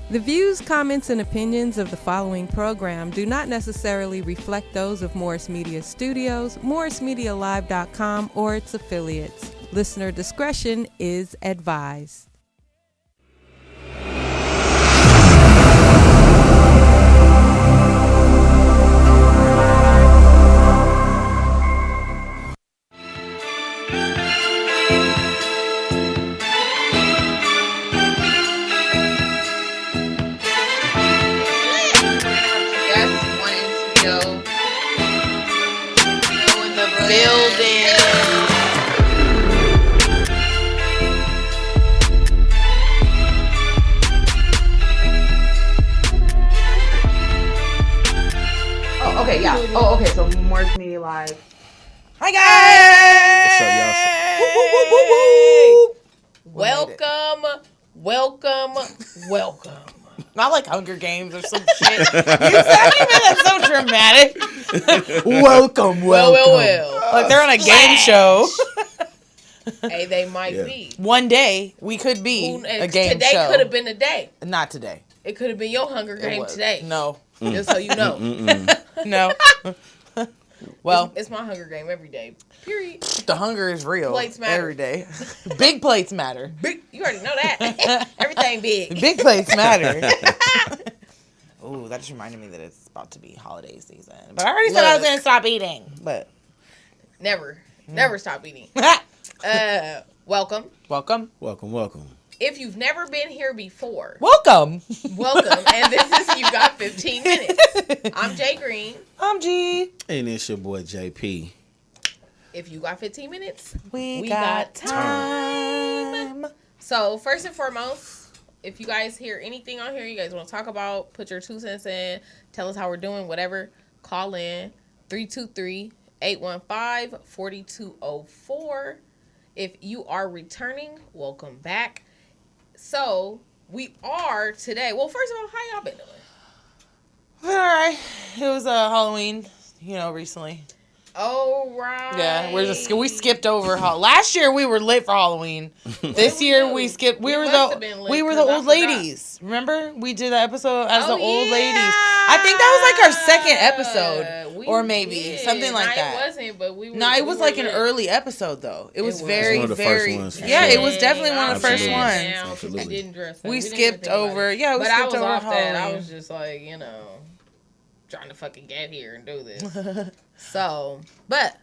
The views, comments, and opinions of the following program do not necessarily reflect those of Morris Media Studios, MorrisMediaLive.com, or its affiliates. Listener discretion is advised. Okay, yeah. Oh, okay. So Morris Media Live. Hi guys! Welcome. Not like Hunger Games or some shit. You sound that's so dramatic. welcome. Well. Like they're on a game show. Hey, they might be. One day we could be a game today show. Today could have been the day. Not today. It could have been your Hunger Game today. No. Just so you know. No. Well, it's my Hunger Game every day. Period. The hunger is real. Plates matter. Every day. Big plates matter. You already know that. Everything big. Big plates matter. Ooh, that just reminded me that it's about to be holiday season. But I already said I was going to stop eating. But Never stop eating. Welcome. If you've never been here before, welcome. And this is You Got 15 Minutes. I'm JGreen. I'm G. And it's your boy JP. If you got 15 minutes, we got time. So first and foremost, if you guys hear anything on here you guys want to talk about, put your 2 cents in, tell us how we're doing, whatever, call in 323-815-4204. If you are returning, welcome back. So we are today. Well, first of all, how y'all been doing? All right. It was Halloween, recently. Oh, right. Yeah, we skipped over. Last year we were lit for Halloween. This year we skipped. We were the old ladies. Remember we did that episode as the old ladies. I think that was like our second episode, or maybe something like that. It wasn't, but we were. No, it was like an early episode though. It was very, one of the very. First ones. Yeah, it was definitely one of the first Absolutely. ones. Absolutely. We didn't dress up. We skipped over. Yeah, we but I skipped was over off Halloween. that. I was just like, trying to fucking get here and do this. So, but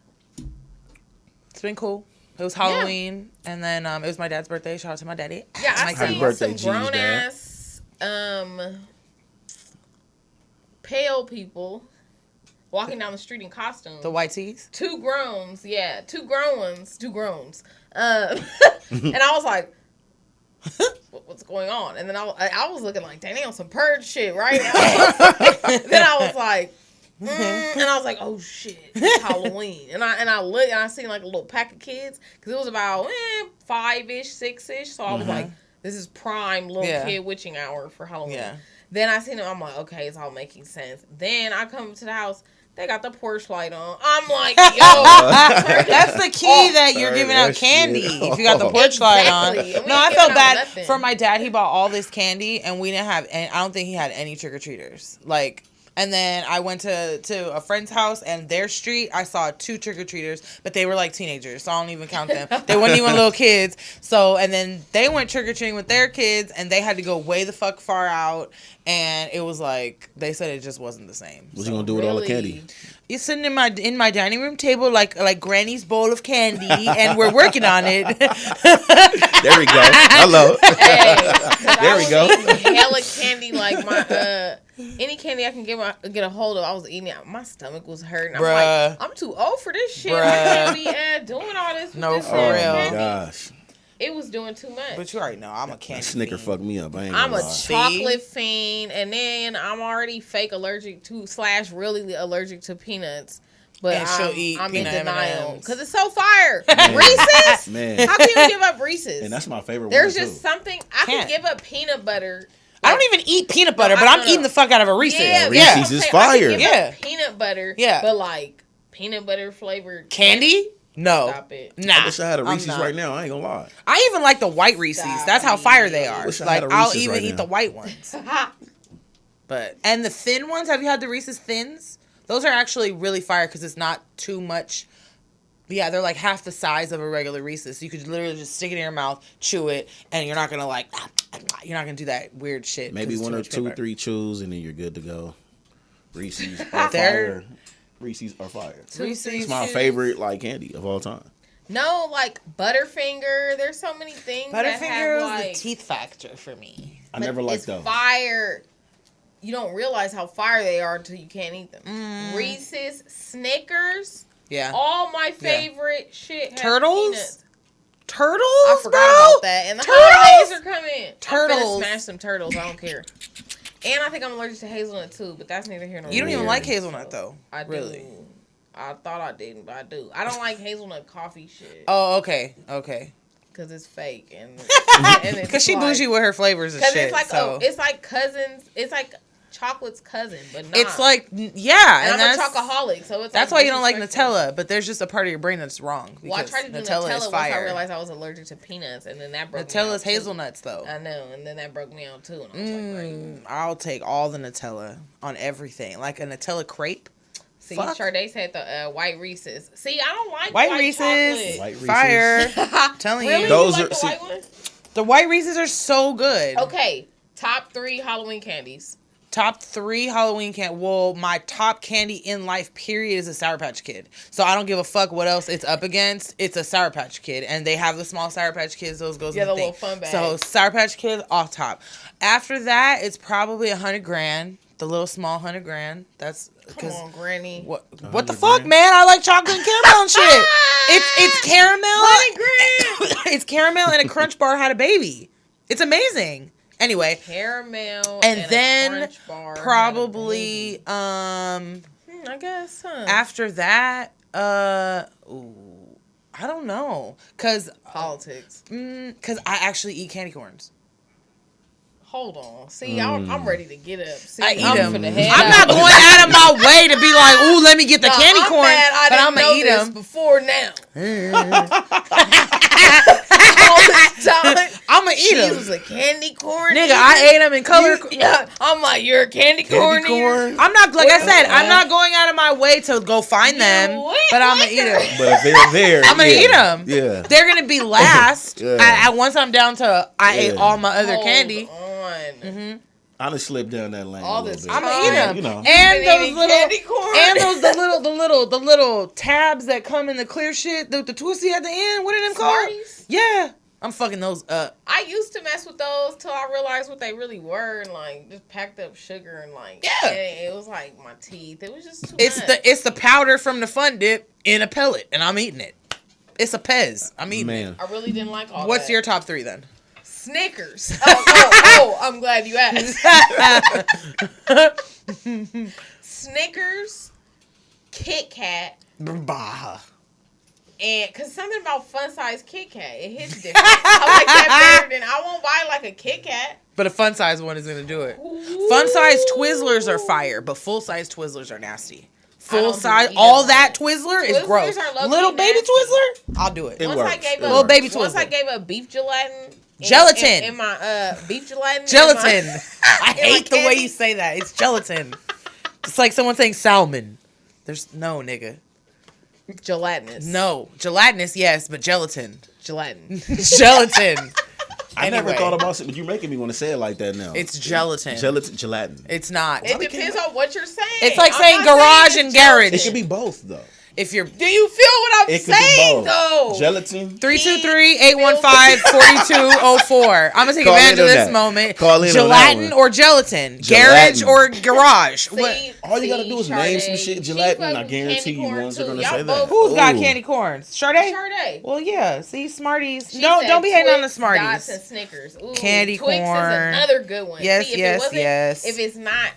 it's been cool. It was Halloween, and then it was my dad's birthday. Shout out to my daddy. Yeah, I Happy seen birthday, some grown G's, ass, pale people walking down the street in costumes. The white tees. Two grown ones. And I was like, what's going on? And then I was looking like, dang, they on some purge shit, right? Then I was like, and I was like, oh shit, it's Halloween. And I looked and I seen like a little pack of kids because it was about 5-ish, 6-ish. So I was like, this is prime little kid witching hour for Halloween. Yeah. Then I seen them. I'm like, okay, it's all making sense. Then I come to the house. They got the porch light on. I'm like, yo. That's the key that you're giving out candy if you got the porch light on. No, I felt bad for my dad. He bought all this candy, and we didn't have any. I don't think he had any trick-or-treaters. And then I went to a friend's house, and their street, I saw 2 trick-or-treaters, but they were like teenagers, so I don't even count them. They weren't even little kids. So, and then they went trick-or-treating with their kids, and they had to go way the fuck far out, and it was like, they said it just wasn't the same. What you gonna do with all the candy? You're sitting in my dining room table like Granny's bowl of candy, and we're working on it. There we go. Hello. Hey, there we go. Hella candy, like my any candy I can get a hold of. I was eating it. My stomach was hurting. I'm like, I'm too old for this shit. I can't be doing all this. No, with this for real. candy. Oh my gosh. It was doing too much. But you already know I'm a candy Snicker fiend. fucked me up. I'm a chocolate fiend, and then I'm already fake allergic to / really allergic to peanuts. But I'm in denial because it's so fire. Reese's? Man. How can you give up Reese's? And that's my favorite There's one, just too. something. I can give up peanut butter. I don't even eat peanut butter, but I'm eating the fuck out of a Reese's. Yeah, Reese's is fire. I can give up peanut butter, Yeah. but like peanut butter flavored candy. No. Stop it. Nah. I wish I had a I'm Reese's not. right now. I ain't gonna lie. I even like the white Reese's. Stop That's how fire they are. wish I Like had a I'll Reese's even right eat now. the white ones. But and the thin ones, have you had the Reese's Thins? Those are actually really fire because it's not too much. Yeah, they're like half the size of a regular Reese's. So you could literally just stick it in your mouth, chew it, and you're not gonna you're not gonna do that weird shit. Maybe 'cause it's one too or much two, paper. 3 chews, and then you're good to go. Reese's are fire. Reese's are fire. Reese's. It's my favorite like candy of all time. No, like Butterfinger. There's so many things that Butterfinger have is like the teeth factor for me. I never liked it's those. fire. You don't realize how fire they are until you can't eat them. Reese's, Snickers. Yeah. All my favorite shit. Has Turtles? peanuts. Turtles, I forgot bro? about that. And the Turtles? holidays are coming. I'm Turtles. gonna smash some turtles. I don't care. And I think I'm allergic to hazelnut too, but that's neither here nor there. You don't even Weird. like hazelnut though. I do. Really? I thought I didn't, but I do. I don't like hazelnut coffee shit Oh, okay, okay. because it's fake and Because she bougie with her flavors and Because shit. it's like so. it's like cousins. It's like chocolate's cousin, but not. It's like, yeah, and I'm a chocoholic, so it's that's like why you don't like disrespectful. Nutella. But there's just a part of your brain that's wrong. Well, I because tried to do Nutella Nutella is once fire. I realized I was allergic to peanuts, and then that broke me Nutella out is too. hazelnuts though. I know, and then that broke me out too. And I was like, right. I'll take all the Nutella on everything, like a Nutella crepe. See, Fuck. Sade said the white Reese's. See, I don't like White white Reese's, chocolate. White Reese's. fire. Telling Really? you, Those you are- like the see- white one? the white Reese's are so good. Okay, top 3 Halloween candies. Top 3 Halloween candy. Well, my top candy in life, period, is a Sour Patch Kid. So I don't give a fuck what else it's up against. It's a Sour Patch Kid, and they have the small Sour Patch Kids. Those goes Yeah, in the the thing. little fun bag. So Sour Patch Kid off top. After that, it's probably $100,000. The little small $100,000. That's Come on, Granny. What the 100 fuck, grand? man? I like chocolate and caramel and shit. It's caramel. 100 grand. It's caramel and a Crunch Bar had a baby. It's amazing. Anyway, Caramel and a then Crunch Bar had a probably baby. I guess, huh? after that, I don't know, cause Politics. I actually eat candy corns. Hold on. See, I'm ready to get up. See, I eat I'm them. finna head I'm out. not going out of my way to be like, ooh, let me get the No, candy I'm corn, mad I but didn't I'm gonna know eat this them. before now. All this time. I'm gonna eat She them. was a candy corn. Nigga, eater. I ate them in color. Yeah, I'm like, you're a candy corn. Candy eater? corn. I'm not, like I said, I'm not going out of my way to go find them, went but I'm gonna eat them. But if they're there, I'm gonna eat them. Yeah. They're gonna be last. Yeah. Once I'm down to, I ate Yeah. all my other Hold candy. on. I done slipped down that lane. All a little this bit. I'm gonna eat them. You know. And Been those eating little, candy corn. and those the little tabs that come in the clear shit, the twisty at the end. What are them called? Smarties? Yeah, I'm fucking those up. I used to mess with those till I realized what they really were, and like just packed up sugar and like Yeah. and it was like my teeth. It was just too It's much. the powder from the Fun Dip in a pellet, and I'm eating it. It's a Pez. I'm eating Man. I really didn't like all it. What's that. your top 3 then? Snickers? Oh, I'm glad you asked. Snickers, Kit Kat, Bah. and cause something about fun size Kit Kat, it hits different. I like that better than I won't buy like a Kit Kat. But a fun size one is gonna do it. Fun size Twizzlers are fire, but full size Twizzlers are nasty. Full don't do size, either all one. that Twizzler is Twizzlers gross. are low-key Little baby nasty. Twizzler, I'll do it. It Once I works. gave It a works. Little baby once I Twizzler. gave a beef gelatin. Gelatin. in my beef gelatin. Gelatin. I in my hate the way candy. you say that. It's gelatin. It's like someone saying salmon. There's no nigga. Gelatinous. No. Gelatinous, yes, but gelatin. Gelatin. Gelatin. I never Anyway. thought about it, but you're making me want to say it like that now. It's gelatin. Gelatin. It's not. It depends on what you're saying. It's like I'm saying not garage saying and it's garage. It could be both though. If you're Do you feel what I'm It could saying be both. though? Gelatin. 323-815-4204. I'm gonna take Call advantage in of on this that. moment. Call in on that Gelatin one. or gelatin. Gelatin. Garage or garage. See, What? All you gotta do is name some Sade, shit she gelatin. fuck I with guarantee candy you corn, ones are too. gonna Y'all say both- that. Who's got Ooh. candy corns? Sade? Sade. Well, yeah. See, Smarties. She Don't said be hating on the Twix, Smarties. Dots, and Snickers. Ooh, Candy Twix corn. is another good one. Yes, See, if yes, it wasn't, yes. If it's not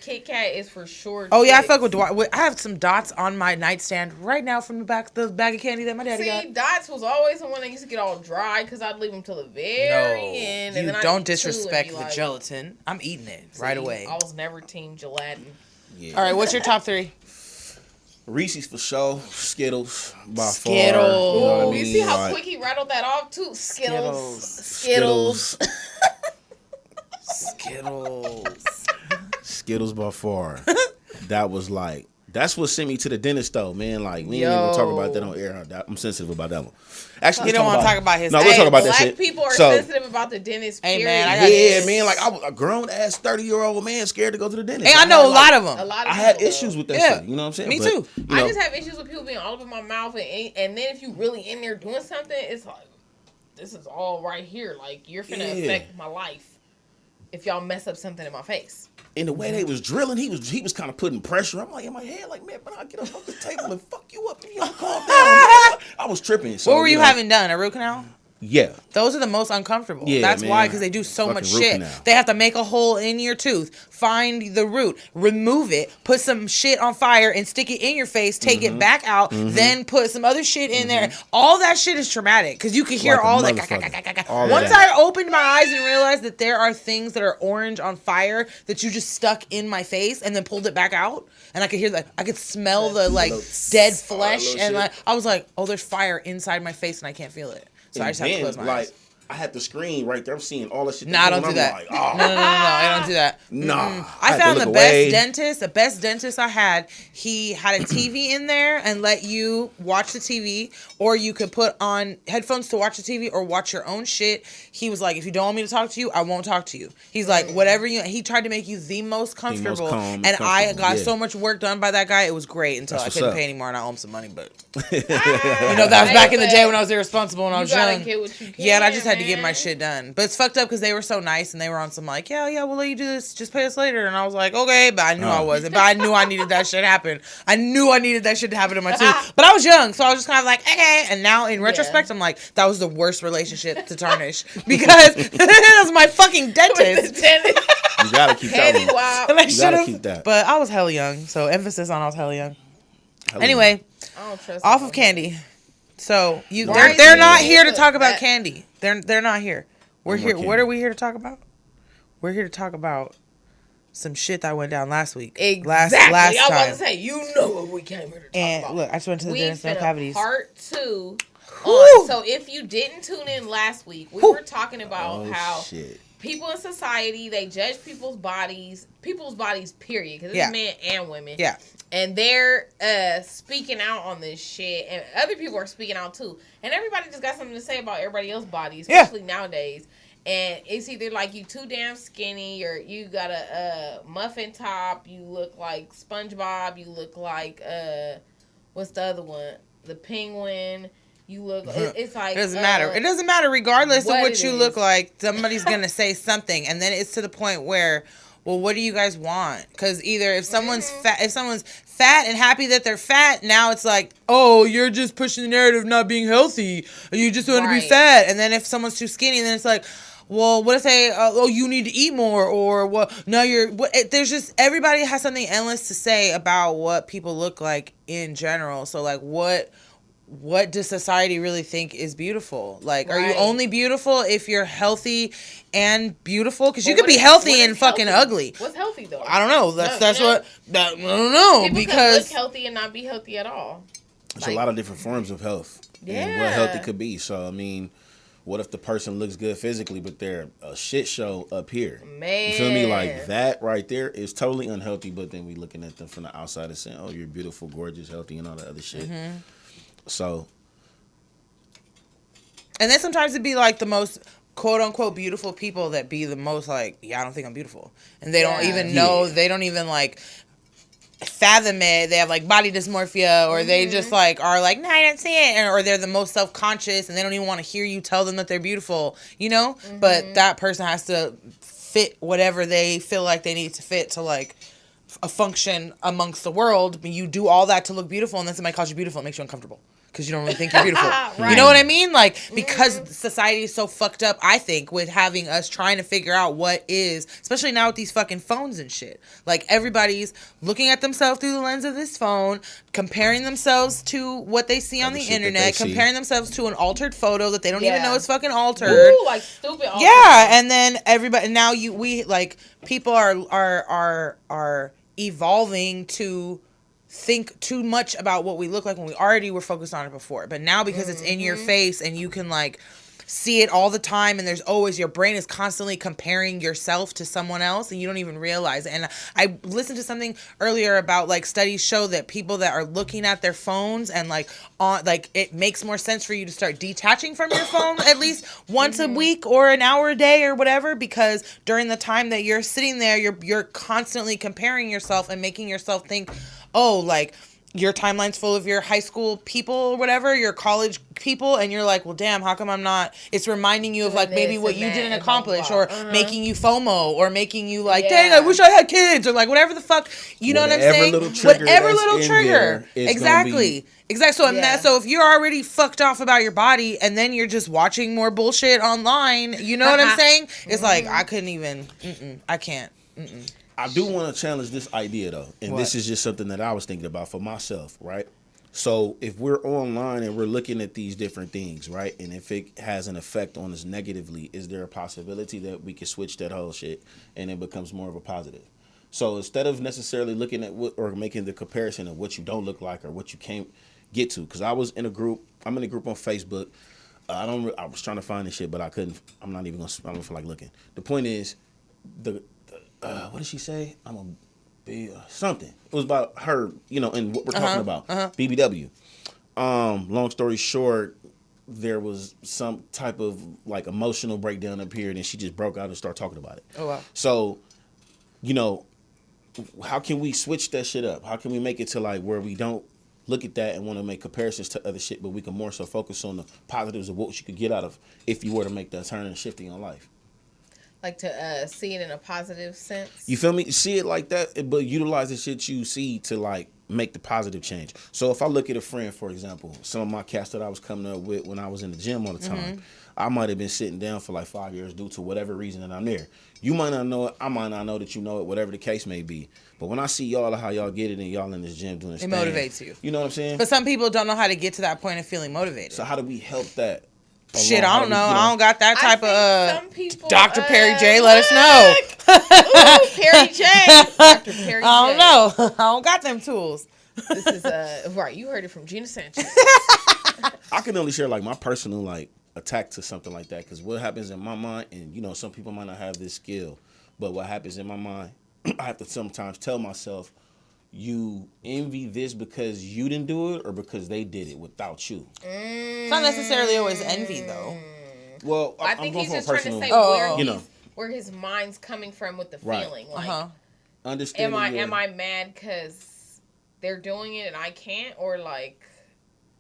Kit Kat, it's for sure. Oh yeah, I Twix. fuck with Dwight. I have some Dots on my nightstand right now from the bag of candy that my daddy got. See, Dots was always the one that used to get all dry because I'd leave them till the very end. And you then I'd don't eat two and disrespect be the like, gelatin. I'm eating it right see, away. I was never team gelatin. Yeah. All right, what's your top 3? Reese's for sure. Skittles by far. Skittles. You know what I mean? You see how Like, quick he rattled that off too? Skittles. Skittles by far. That was like, that's what sent me to the dentist though, man. Like, we ain't even talk about that on air. I'm sensitive about that one. Actually, You don't want to talk about his. No, we'll talk about that shit. Black people are sensitive about the dentist. Hey, Period. man, I got Yeah, man. Like, I was a grown ass 30-year-old man scared to go to the dentist. Hey, I know a lot of them. A lot of I had people, issues with that Yeah. shit. You know what I'm saying? Me But, too. you know, I just have issues with people being all over my mouth, and then if you really in there doing something, it's like, this is all right here. Like, you're finna affect my life if y'all mess up something in my face. in the way they was drilling, he was kind of putting pressure. I'm like in my head, like, man, but I'll get up off the table and fuck you up and you don't calm down. I was tripping. So, What were you having done? A root canal? Yeah. Those are the most uncomfortable. Yeah, That's man. why, because they do so Fucking much root shit. canal. They have to make a hole in your tooth, find the root, remove it, put some shit on fire and stick it in your face, take it back out, then put some other shit in there. All that shit is traumatic because you can hear Like a all that. motherfucker. All of Once that. I opened my eyes and realized that there are things that are orange on fire that you just stuck in my face and then pulled it back out, and I could hear that. I could smell the like dead flesh, little and shit. like I was like, oh, there's fire inside my face and I can't feel it. So I And just have to then, close my like, eyes. I had the screen right there. I'm seeing all that shit. No, I don't and do I'm that. Like, oh, No, I don't do that. nah. I had to found look the away. best dentist I had. He had a TV in there and let you watch the TV, or you could put on headphones to watch the TV or watch your own shit. He was like, if you don't want me to talk to you, I won't talk to you. He's like, whatever you. He tried to make you the most comfortable, calm and and I comfortable, got yeah. so much work done by that guy. It was great until That's I what's couldn't up. pay anymore and I owe him some money. But you know, that was back in the day when I was irresponsible and I was gotta young. get what you can, Yeah, and I just had to get man. my shit done. But it's fucked up because they were so nice and they were on some like, yeah, we'll let you do this. Just pay us later. And I was like, okay, but I knew I wasn't. But I knew I needed that shit to happen. I knew I needed that shit to happen in my tooth. But I was young, so I was just kind of like, okay. And now in retrospect, I'm like, that was the worst relationship to tarnish because that was my fucking dentist. You gotta keep that Petty one. wild. And I You gotta should've- keep that. But I was hell young, so emphasis on I was hell young. Hell Anyway, I don't trust off them. of candy. So Why they're is not it here to that- talk about that- candy. They're not here. We're No more here. candy. What are we here to talk about? We're here to talk about some shit that went down last week. Exactly. Last I was about time. to say, you know what we came here to talk And about. look, I just went to the We dentist, no finna cavities. part 2 Woo! on. So if you didn't tune in last week, we were talking about Oh, how shit. people in society, they judge people's bodies, period, because it's Yeah. men and women. Yeah. And they're speaking out on this shit, and other people are speaking out too. And everybody just got something to say about everybody else's body, Yeah. especially nowadays. And it's either like you too damn skinny, or you got a muffin top, you look like SpongeBob, you look like what's the other one? The penguin. You look. It's like It doesn't matter. It doesn't matter, regardless of what what it you is. look like. Somebody's gonna say something, and then it's to the point where, well, what do you guys want? Because either if someone's fat and happy that they're fat, now it's like, oh, you're just pushing the narrative of not being healthy. You just want to be Right. fat. And then if someone's too skinny, then it's like, well, what if they, oh, you need to eat more, or well, no, there's just, everybody has something endless to say about what people look like in general. So like, what does society really think is beautiful? Like, are you Right. only beautiful if you're healthy and beautiful? Because you But could be what healthy is and fucking healthy? ugly. What's healthy though? I don't know. That's No, what I don't know People can because look healthy and not be healthy at all. There's a lot of different forms of health and what healthy could be. So I mean, what if the person looks good physically, but they're a shit show up here? Man. You feel me? Like that right there is totally unhealthy. But then we looking at them from the outside and saying, "Oh, you're beautiful, gorgeous, healthy, and all that other shit." So and then sometimes it'd be like the most quote unquote beautiful people that be the most like, yeah, I don't think I'm beautiful, and they don't even know. They don't even like fathom it. They have like body dysmorphia, or they just like are like, no, I don't see it, or they're the most self-conscious and they don't even want to hear you tell them that they're beautiful, you know. But that person has to fit whatever they feel like they need to fit to like a function amongst the world. But you do all that to look beautiful, and then somebody calls you beautiful, it makes you uncomfortable because you don't really think you're beautiful. You know what I mean? Like, because society is so fucked up, I think, with having us trying to figure out what is, especially now with these fucking phones and shit. Like, everybody's looking at themselves through the lens of this phone, comparing themselves to what they see on Other the shit that internet, they see. comparing themselves to an altered photo that they don't even Yeah. know is fucking altered. Ooh, like stupid. all Yeah, and then everybody now we like people are evolving to think too much about what we look like when we already were focused on it before. But now because it's in your face and you can like see it all the time, and there's always, your brain is constantly comparing yourself to someone else and you don't even realize it. And I listened to something earlier about like studies show that people that are looking at their phones and like on, like it makes more sense for you to start detaching from your phone at least once a week or an hour a day or whatever, because during the time that you're sitting there, you're constantly comparing yourself and making yourself think, oh, like your timeline's full of your high school people or whatever, your college people, and you're like, well, damn, how come I'm not? It's reminding you of like maybe what you didn't accomplish, or making you FOMO, or making you like, dang, I wish I had kids, or like whatever the fuck, you know what I'm saying? Whatever little trigger, exactly. So so if you're already fucked off about your body, and then you're just watching more bullshit online, you know what I'm saying? It's like I couldn't even. I can't. I do want to challenge this idea, though. And this is just something that I was thinking about for myself, right? So if we're online and we're looking at these different things, right? And if it has an effect on us negatively, is there a possibility that we could switch that whole shit and it becomes more of a positive? So instead of necessarily looking at what, or making the comparison of what you don't look like or what you can't get to, because I was in a group, I'm in a group on Facebook. I was trying to find this shit, but I couldn't. I'm not even going to, I don't feel like looking. The point is, what did she say? I'm gonna be something. It was about her, you know, and what we're talking about, BBW. Long story short, there was some type of like emotional breakdown up here, and then she just broke out and started talking about it. Oh wow! So, you know, how can we switch that shit up? How can we make it to like where we don't look at that and want to make comparisons to other shit, but we can more so focus on the positives of what you could get out of if you were to make that turn and shift in your life. Like to see it in a positive sense. You feel me? See it like that, but utilize the shit you see to like make the positive change. So if I look at a friend, for example, some of my cats that I was coming up with when I was in the gym all the time, I might have been sitting down for like 5 years due to whatever reason that I'm there. You might not know it. I might not know that you know it, whatever the case may be. But when I see y'all, how y'all get it and y'all in this gym doing this it thing, motivates you. You know what I'm saying? But some people don't know how to get to that point of feeling motivated. So how do we help that? Shit, I don't know. I don't got that type of. Some people, Dr. Perry J, let us know. Ooh, Perry J. Dr. Perry J. I don't know. I don't got them tools. This is right. You heard it from Gina Sanchez. I can only share like my personal like attack to something like that, because what happens in my mind, and you know, some people might not have this skill, but what happens in my mind, I have to sometimes tell myself, you envy this because you didn't do it or because they did it without you. It's not necessarily always envy, though. Well, I think he's just trying to say where his mind's coming from with the feeling. Like, understanding. Am I mad because they're doing it and I can't, or like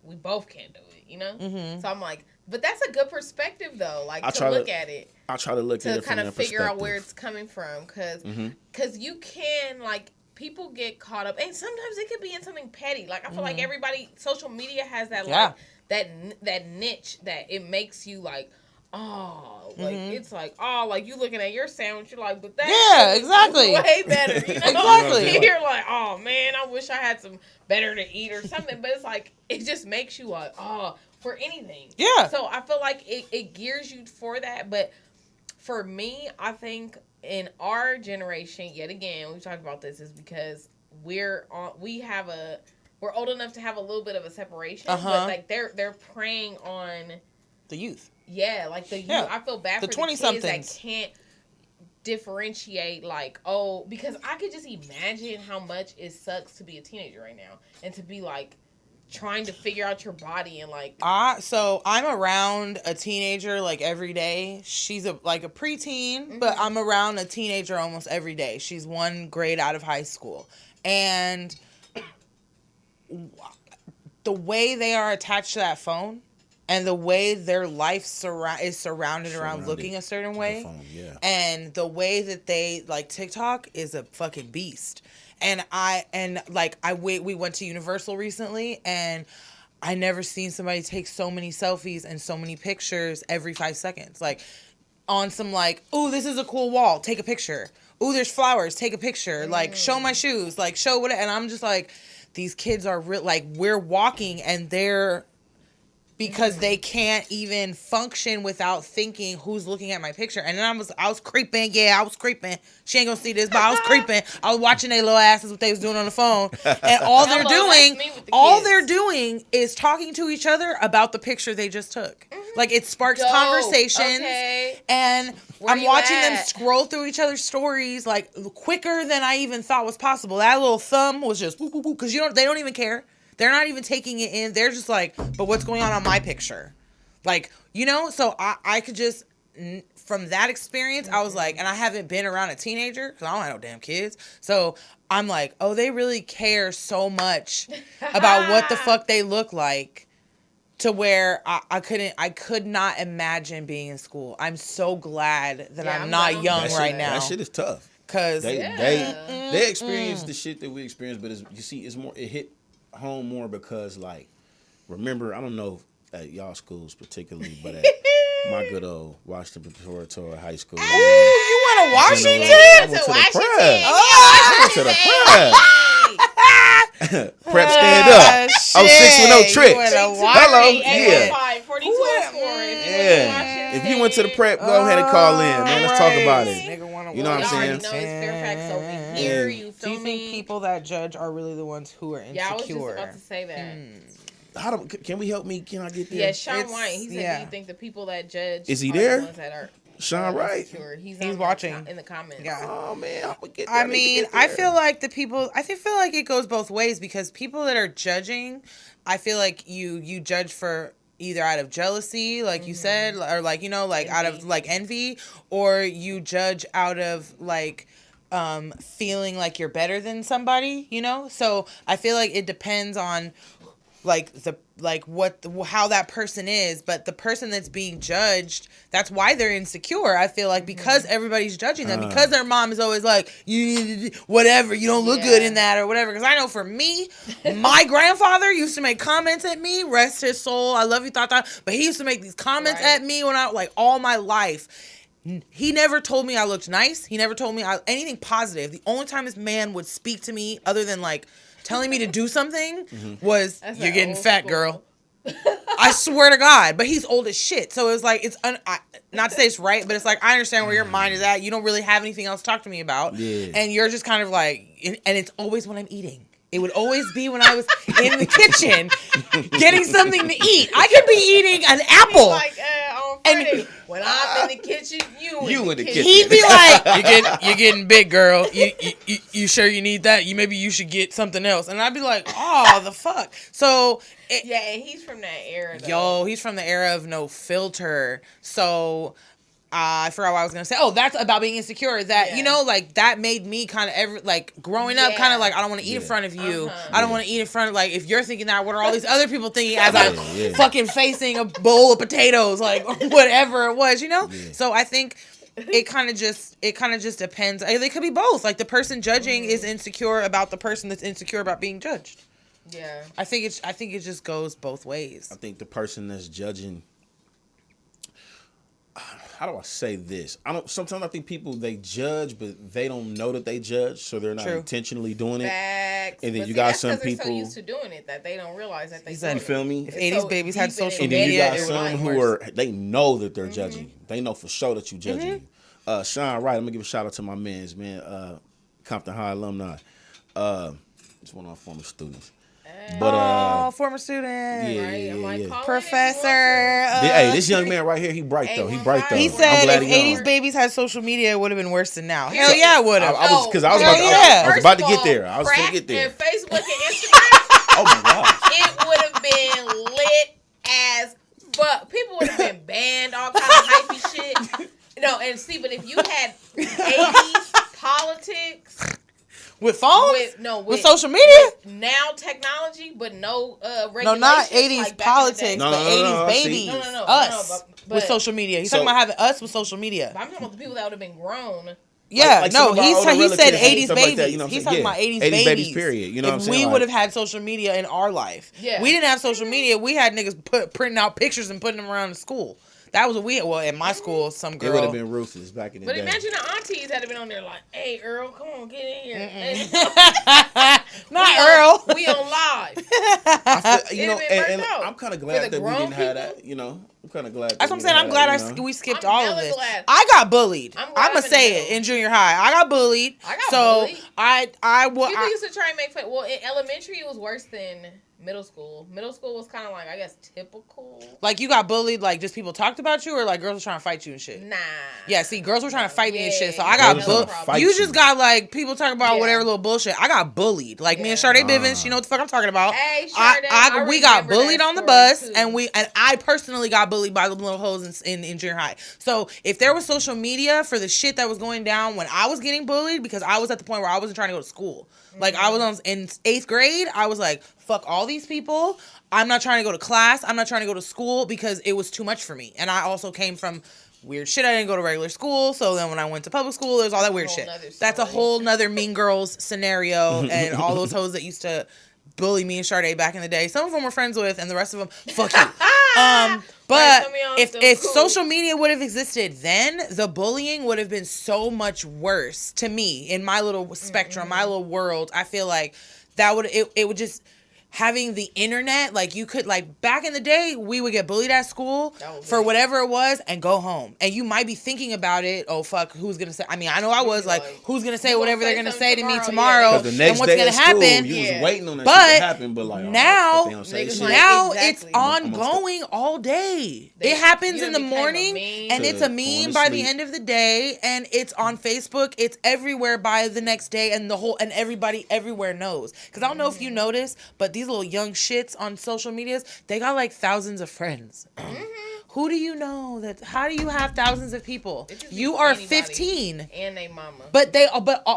we both can't do it? You know. Mm-hmm. So I'm like, but that's a good perspective though. Like to look at it. I try to look at it to kind of figure out where it's coming from, because you can like. People get caught up, and sometimes it could be in something petty. Like I feel like everybody, social media has that like that niche that it makes you like, oh, like it's like, oh, like you looking at your sandwich, you're like, but that exactly way better, you know? Exactly. You're like, oh man, I wish I had some better to eat or something. But it's like it just makes you like, oh, for anything. Yeah. So I feel like it gears you for that, but for me, I think. In our generation, yet again, we talked about this, is because we're old enough to have a little bit of a separation, but like they're preying on the youth. Yeah, like the youth. I feel bad for the 20-somethings that can't differentiate, like, oh, because I could just imagine how much it sucks to be a teenager right now and to be like trying to figure out your body and like so I'm around a teenager like every day. She's a preteen, but I'm around a teenager almost every day. She's 1 grade out of high school, and the way they are attached to that phone and the way their life is surrounded around looking a certain way, and the way that they like TikTok is a fucking beast. And we went to Universal recently, and I never seen somebody take so many selfies and so many pictures every 5 seconds. Like on some like, oh, this is a cool wall, take a picture. Oh, there's flowers, take a picture. Like show my shoes, like show what. And I'm just like, these kids are real. Like we're walking and they're because they can't even function without thinking who's looking at my picture. And then I was creeping. Yeah, I was creeping. She ain't gonna see this, but I was creeping. I was watching their little asses what they was doing on the phone. And all they're doing is talking to each other about the picture they just took. Like it sparks conversations. Okay. And I'm watching them scroll through each other's stories like quicker than I even thought was possible. That little thumb was just whoop, whoop, whoop, because they don't even care. They're not even taking it in. They're just like, but what's going on my picture? Like, so I could just, from that experience, I was like, and I haven't been around a teenager because I don't have no damn kids. So I'm like, oh, they really care so much about what the fuck they look like to where I could not imagine being in school. I'm so glad that I'm not young right now. That shit is tough. Cause they experience the shit that we experience, but it's more, it hit home more because, like, remember, I don't know at y'all schools particularly, but at my good old Washington Preparatory High School. Ooh, you went to Washington? I went to the prep. I went to the prep. Prep stand up. Shit. 0610 tricks. Hello. Yeah. 42 Yeah. If you went to the prep, go ahead and call in, man. Let's talk about it. You know what I'm saying? Know it's Fairfax over here. You do you think people that judge are really the ones who are insecure? Yeah, I was just about to say that. Can we help me? Can I get there? Yeah, Sean White. He said, "Do you think the people that judge is he there? The ones that are Sean Wright. He's watching in the comments. Yeah. Oh man, I mean, I feel like it goes both ways because people that are judging, I feel like you judge for either out of jealousy, like you said, or like envy. Out of like envy, or you judge out of like feeling like you're better than somebody, So I feel like it depends on how that person is, but the person that's being judged, that's why they're insecure. I feel like because everybody's judging them, because their mom is always like, you whatever, you don't look good in that or whatever. Because I know for me, my grandfather used to make comments at me, rest his soul, I love you, Tata, but he used to make these comments at me when I like all my life. He never told me I looked nice. He never told me anything positive. The only time this man would speak to me other than like telling me to do something was, you're getting fat, girl. I swear to God. But he's old as shit. So it's like, not to say it's right, but it's like, I understand where your mind is at. You don't really have anything else to talk to me about. Yeah. And you're just kind of like, and it's always when I'm eating. It would always be when I was in the kitchen getting something to eat. I could be eating an apple. Like, on Friday, when I'm in the kitchen, you in the kitchen. He'd be like, you're getting big, girl. You sure you need that? Maybe you should get something else. And I'd be like, oh, the fuck. So. And he's from that era, though. Yo, he's from the era of no filter. So. I forgot what I was going to say. Oh, that's about being insecure. That, like, that made me kind of, growing up, kind of like, I don't want to eat in front of you. I don't want to eat in front of, like, if you're thinking that, what are all these other people thinking as I'm fucking facing a bowl of potatoes, like, or whatever it was, Yeah. So I think it kind of just depends. They could be both. Like, the person judging is insecure about the person that's insecure about being judged. Yeah. I think it just goes both ways. I think the person that's judging, how do I say this? Sometimes I think people, they judge, but they don't know that they judge, so they're not intentionally doing it. Facts. And then you got some people, they're so used to doing it that they don't realize that they do it. You feel me? If 80s babies had social media, and then you got some who they know that they're judging. They know for sure that you judging you. Sean Wright, I'm gonna give a shout out to my mans, man. Compton High alumni. It's one of our former students. But former student, yeah. Professor. Hey, this young man right here, he bright though. He said if 80s babies had social media, it would have been worse than now. Hell yeah, it would have. I was about to get there. I was going to get there. And Facebook and Instagram. Oh my gosh. It would have been lit as fuck. People would have been banned, all kind of hypey shit. And see, but if you had 80s politics. With phones? With social media? With now technology, but no regulations. No, not 80s like politics, but 80s babies. No. Us. With social media. He's talking about having us with social media. But I'm talking about the people that would have been grown. Yeah, he said 80s babies. He's talking about 80s babies. Period. You know what I'm if saying? We would have had social media in our life. Yeah. We didn't have social media. We had niggas printing out pictures and putting them around the school. That was what we well in my school. Some girl It would have been ruthless back in the But day. imagine the aunties that have been on there like, "Hey, Earl, come on, get in here." Not Earl. We on live. And I'm kind of glad that we didn't have that. You know, I'm kind of glad. That's what I'm saying. I'm glad we skipped all of this. Glad. I got bullied. I'm gonna say it in junior high. I got bullied. Bullied. People used to try and make fun. Well, in elementary, it was worse than middle school. Middle school was kind of like, I guess, typical. Like, you got bullied, like, just people talked about you, or like girls were trying to fight you and shit? Nah. Yeah, see, girls were trying to fight me and shit, so I got bullied. You just got, like, people talking about whatever little bullshit. I got bullied. Like, me and Sade Bivens, you know what the fuck I'm talking about. Hey, Sade, we got bullied on the bus, too. and I personally got bullied by the little hoes in junior high. So, if there was social media for the shit that was going down when I was getting bullied, because I was at the point where I wasn't trying to go to school. Like, I was in 8th grade, I was like, fuck all these people. I'm not trying to go to class. I'm not trying to go to school because it was too much for me. And I also came from weird shit. I didn't go to regular school. So then when I went to public school, there was all that weird shit. That's a whole nother Mean Girls scenario. And all those hoes that used to bully me and Sade back in the day. Some of them were friends with, and the rest of them, fuck you. But if social media would have existed then, the bullying would have been so much worse to me in my little spectrum, my little world. I feel like that it would just... Having the internet, like, you could, like, back in the day, we would get bullied at school for whatever it was and go home. And you might be thinking about it, oh, fuck, who's going to say, I mean, I know I was like, who's going to say whatever they're going to say to me tomorrow and what's going to happen. You was waiting on that shit to happen, but like, now it's ongoing all day. It happens in the morning and it's a meme by the end of the day, and it's on Facebook. It's everywhere by the next day, and everybody everywhere knows. Because I don't know if you notice, but these little young shits on social medias, they got like thousands of friends. Who do you know that? How do you have thousands of people? You are 15, and they mama. But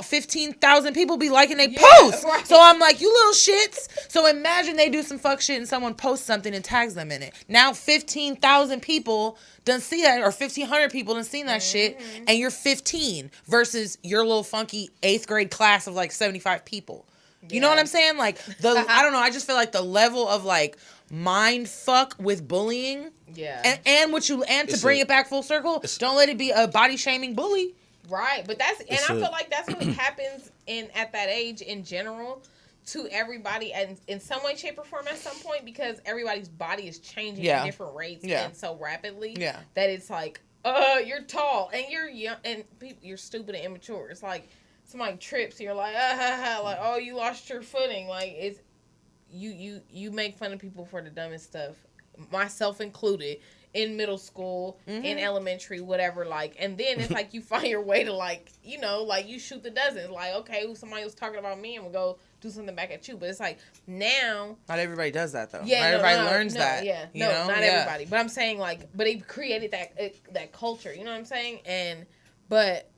15,000 people be liking they posts. Right. So I'm like, you little shits. So imagine they do some fuck shit and someone posts something and tags them in it. Now 15,000 people done see that, or 1,500 people done seen that shit, and you're 15 versus your little funky 8th grade class of like 75 people. You know what I'm saying? Like, I don't know, I just feel like the level of, like, mind fuck with bullying. Yeah. And to bring it back full circle, don't let it be a body shaming bully. Right. But I feel like that's what happens at that age in general to everybody, and in some way, shape, or form at some point, because everybody's body is changing at different rates and so rapidly that it's like, you're tall and you're young and you're stupid and immature. It's like, somebody trips, you're like, like, oh, you lost your footing. Like, it's you make fun of people for the dumbest stuff, myself included, in middle school, in elementary, whatever. Like, and then it's like you find your way to, like, you know, like, you shoot the dozens. Like, okay, somebody was talking about me and we'll go do something back at you. But it's like, now, not everybody does that though. Yeah, not everybody learns that. Yeah, you know? Not everybody. But I'm saying, like, but they created that culture. You know what I'm saying? But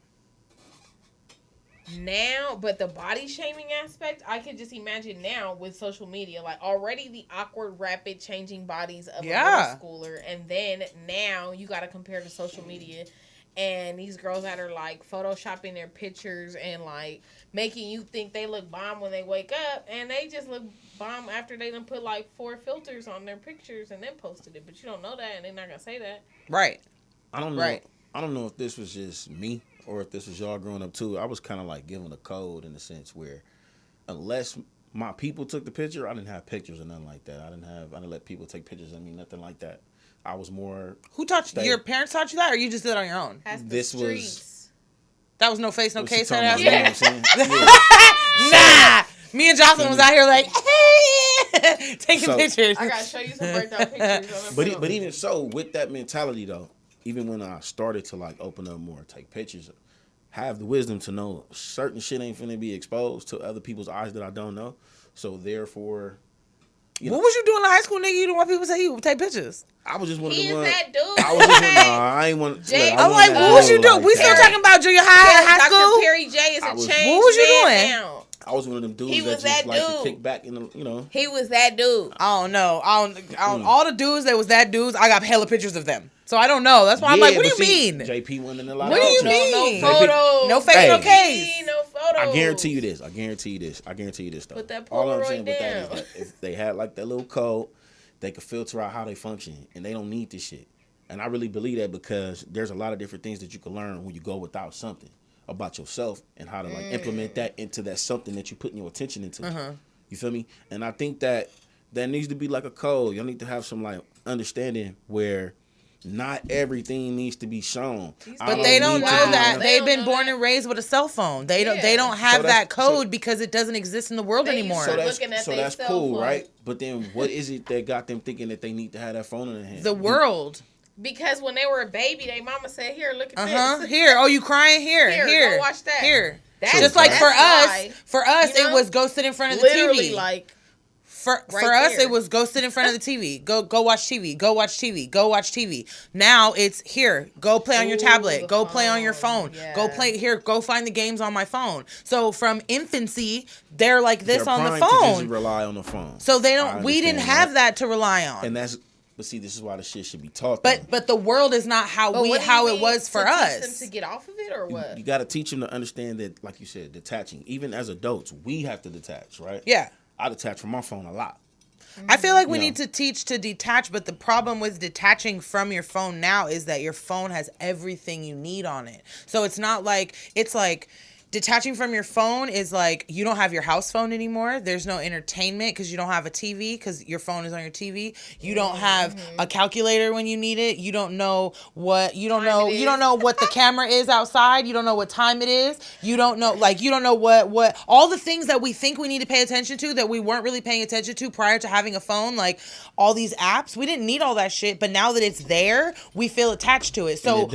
the body shaming aspect, I could just imagine now with social media, like, already the awkward, rapid changing bodies of a middle schooler, and then now you got to compare to social media, and these girls that are, like, photoshopping their pictures and, like, making you think they look bomb when they wake up, and they just look bomb after they done put, like, 4 filters on their pictures and then posted it, but you don't know that, and they're not gonna say that. Right. I don't know. Right. I don't know if this was just me or if this was y'all growing up too. I was kind of like given a code in the sense where, unless my people took the picture, I didn't have pictures or nothing like that. I didn't let people take pictures of me, nothing like that. I was more. Who taught you? Your parents taught you that, or you just did it on your own? That was no face, no case. That Nah, me and Jocelyn was out here like, hey, taking pictures. I gotta show you some breakdown pictures. But even so, with that mentality though, even when I started to, like, open up more, take pictures, have the wisdom to know certain shit ain't finna be exposed to other people's eyes that I don't know. So therefore, what was you doing in high school, nigga? You didn't want people to say you would take pictures. I was just one of the ones. That dude. I was just one. I ain't want. I'm like, what was you doing? We still talking about junior high and high school. Dr. Perry J is a change. What was you doing? Now. I was one of them dudes that just like to kick back in the, you know. He was that dude. I don't know. All the dudes that was that dudes, I got hella pictures of them. So I don't know. That's why I'm like, what do you mean? JP went in a lot of pictures. What do you mean? No photos. No face, no case. No photos. I guarantee you this. Though. Put that Polaroid all I'm saying down. with that is that if they had, like, that little code, they could filter out how they function, and they don't need this shit. And I really believe that because there's a lot of different things that you can learn when you go without something about yourself and how to like implement that into that something that you're putting your attention into. You feel me? And I think that needs to be like a code. Y'all need to have some like understanding where not everything needs to be shown. But they don't know that. They've been born and raised with a cell phone. They don't have that code because it doesn't exist in the world anymore. So that's cool, right? But then what is it that got them thinking that they need to have that phone in their hand? The world. Because when they were a baby, their mama said, "Here, look at this. Here, oh, you crying? Here, go watch that. Here." That's just like for us, you know, it was go sit in front of the literally TV. Like for us, it was go sit in front of the TV. Go watch TV. Go watch TV. Go watch TV. Now it's here. Go play on your tablet. Go play on your phone. Yeah. Go play here. Go find the games on my phone. So from infancy, they're like this on the phone. To just rely on the phone. So they don't. We didn't have that to rely on. And that's. But see, this is why the shit should be taught. But the world is not how it was for us. Teach them to get off of it or what? You got to teach them to understand that, like you said, detaching. Even as adults, we have to detach, right? Yeah. I detach from my phone a lot. I feel like we need to teach to detach, but the problem with detaching from your phone now is that your phone has everything you need on it. So it's not like, it's like, detaching from your phone is like you don't have your house phone anymore. There's no entertainment because you don't have a TV because your phone is on your TV. You don't have a calculator when you need it. You don't know what you don't know what the camera is outside. You don't know what time it is. You don't know what all the things that we think we need to pay attention to that we weren't really paying attention to prior to having a phone, like all these apps. We didn't need all that shit, but now that it's there, we feel attached to it. So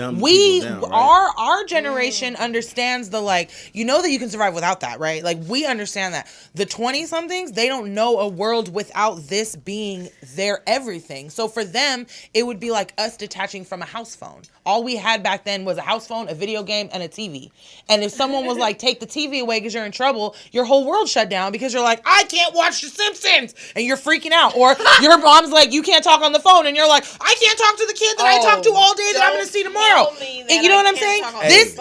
our generation understands the like. You know that you can survive without that, right? Like, we understand that. The 20-somethings, they don't know a world without this being their everything. So for them, it would be like us detaching from a house phone. All we had back then was a house phone, a video game, and a TV. And if someone was like, take the TV away because you're in trouble, your whole world shut down because you're like, I can't watch The Simpsons, and you're freaking out. Or your mom's like, you can't talk on the phone, and you're like, I can't talk to the kid that I talked to all day that I'm going to see tomorrow. And you know what I'm saying? This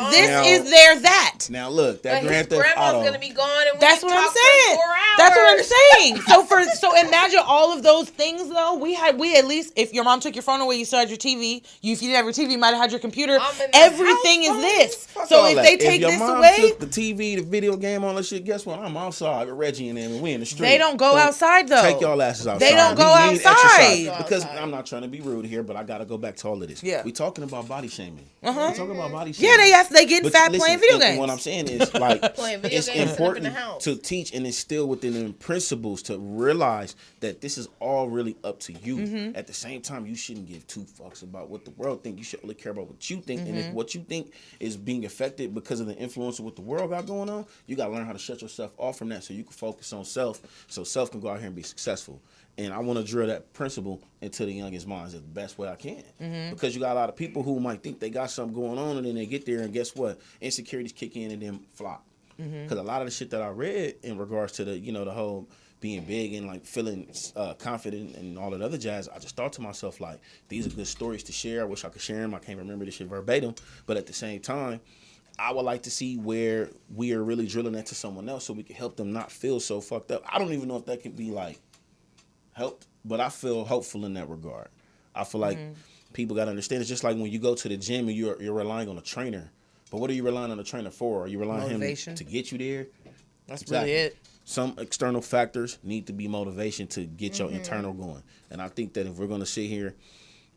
is their that. Now look, that Grand Theft Auto. Gonna be gone, and that's what I'm saying. That's what I'm saying. So imagine all of those things though. We at least, if your mom took your phone away, you still had your TV. If you didn't have your TV, you might have had your computer. Everything is this. So if they take this away, if your mom took the TV, the video game, all that shit, guess what? I'm outside with Reggie and them, and we in the street. They don't go outside though. Take y'all asses outside. They don't go outside because I'm not trying to be rude here, but I gotta go back to all of this. Yeah, we talking about body shaming. We talking about body shaming. Yeah, they getting fat playing video games. What I'm saying is like it's important to teach and instill within them principles to realize that this is all really up to you. At the same time, you shouldn't give two fucks about what the world think. You should only care about what you think. And if what you think is being affected because of the influence of what the world got going on, you got to learn how to shut yourself off from that so you can focus on self, so self can go out here and be successful. And I want to drill that principle into the youngest minds the best way I can. Because you got a lot of people who might think they got something going on, and then they get there and guess what? Insecurities kick in and then flop. Because a lot of the shit that I read in regards to the, the whole being big and like feeling confident and all that other jazz, I just thought to myself, like, these are good stories to share. I wish I could share them. I can't remember this shit verbatim. But at the same time, I would like to see where we are really drilling that to someone else so we can help them not feel so fucked up. I don't even know if that can be like helped, but I feel hopeful in that regard. I feel like people got to understand. It's just like when you go to the gym and you're relying on a trainer. But what are you relying on a trainer for? Are you relying on him to get you there? That's really it. Some external factors need to be motivation to get your internal going. And I think that if we're going to sit here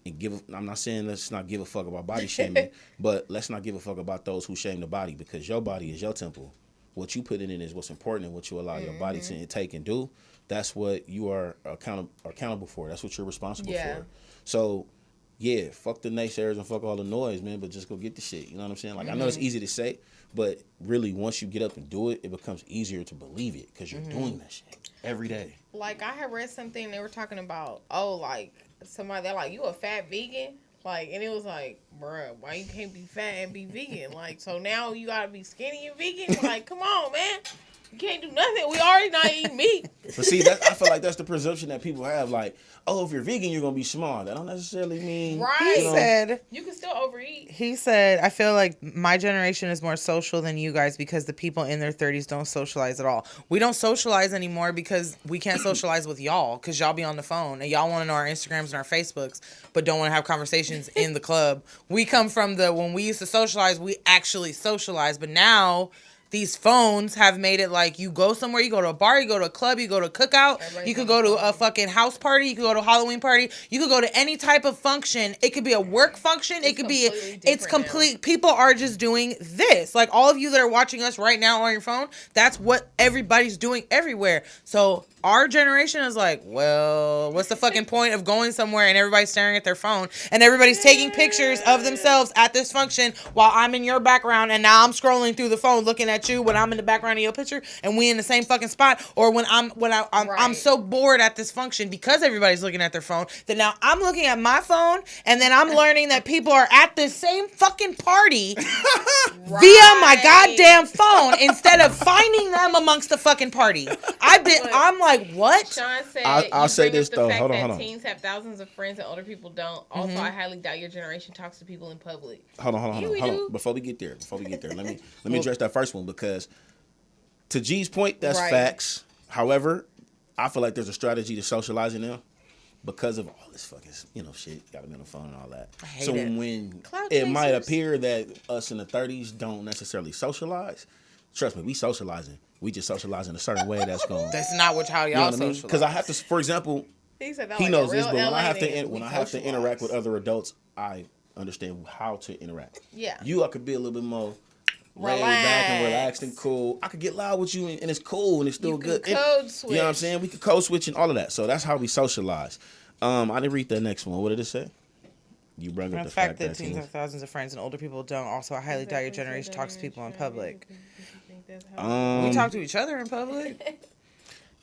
and I'm not saying let's not give a fuck about body shaming, but let's not give a fuck about those who shame the body, because your body is your temple. What you put in it is what's important, and what you allow your body to take and do. That's what you are accountable for. That's what you're responsible for. So, yeah, fuck the naysayers and fuck all the noise, man, but just go get the shit. You know what I'm saying? Like, I know it's easy to say, but really, once you get up and do it, it becomes easier to believe it because you're doing that shit every day. Like, I had read something, they were talking about, like, somebody, they're like, you a fat vegan? Like, and it was like, bruh, why you can't be fat and be vegan? Like, so now you gotta be skinny and vegan? Like, come on, man. You can't do nothing. We already not eating meat. But see, I feel like that's the presumption that people have. Like, oh, if you're vegan, you're gonna be small. That don't necessarily mean. Right. He said. You can still overeat. He said, I feel like my generation is more social than you guys because the people in their 30s don't socialize at all. We don't socialize anymore because we can't socialize with y'all because y'all be on the phone and y'all want to know our Instagrams and our Facebooks, but don't want to have conversations in the club. We come from when we used to socialize, we actually socialize, but now these phones have made it like you go somewhere, you go to a bar, you go to a club, you go to a cookout, you could go to a fucking house party, you could go to a Halloween party, you could go to any type of function. It could be a work function. It could be, it's complete. Now. People are just doing this. Like all of you that are watching us right now on your phone, that's what everybody's doing everywhere. So our generation is like, well, what's the fucking point of going somewhere and everybody's staring at their phone and everybody's taking pictures of themselves at this function while I'm in your background and now I'm scrolling through the phone looking at you when I'm in the background of your picture and we in the same fucking spot, or when I'm so bored at this function because everybody's looking at their phone that now I'm looking at my phone and then I'm learning that people are at the same fucking party via my goddamn phone instead of finding them amongst the fucking party. I'm like, what? Sean said, I'll say this though. Hold on. Teens have thousands of friends and older people don't. Also, I highly doubt your generation talks to people in public. Hold on. Before we get there, let me address that first one because to G's point, that's facts. However, I feel like there's a strategy to socializing now because of all this fucking shit. Got to be on the phone and all that. I hate so it. When it might appear that us in the 30s don't necessarily socialize, trust me, we socializing. We just socializing a certain way. That's not how y'all socialize. Because I have to, for example, he knows this, but when I have to interact with other adults, I understand how to interact. Yeah. I could be a little bit more laid back and relaxed and cool. I could get loud with you and it's cool and it's still good. Code switch. You know what I'm saying? We could code switch and all of that. So that's how we socialize. I didn't read the next one. What did it say? You brought up the fact that teens have thousands of friends and older people don't. Also, I highly doubt your generation talks to people in public. We talk to each other in public.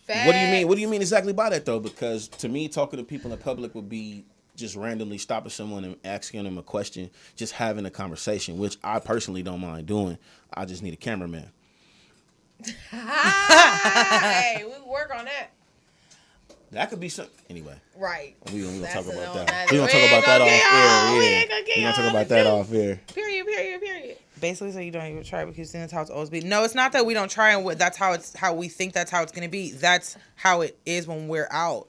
What do you mean? What do you mean exactly by that though? Because to me, talking to people in public would be just randomly stopping someone and asking them a question, just having a conversation, which I personally don't mind doing. I just need a cameraman. Hey, we work on that. That could be something. Anyway. Right. We're going to talk about that. We're going to talk about that off air. We're going to talk about that off air. Period. Basically, so you don't even try because that's how it's always been. No, it's not that we don't try and that's how we think that's how it's going to be. That's how it is when we're out.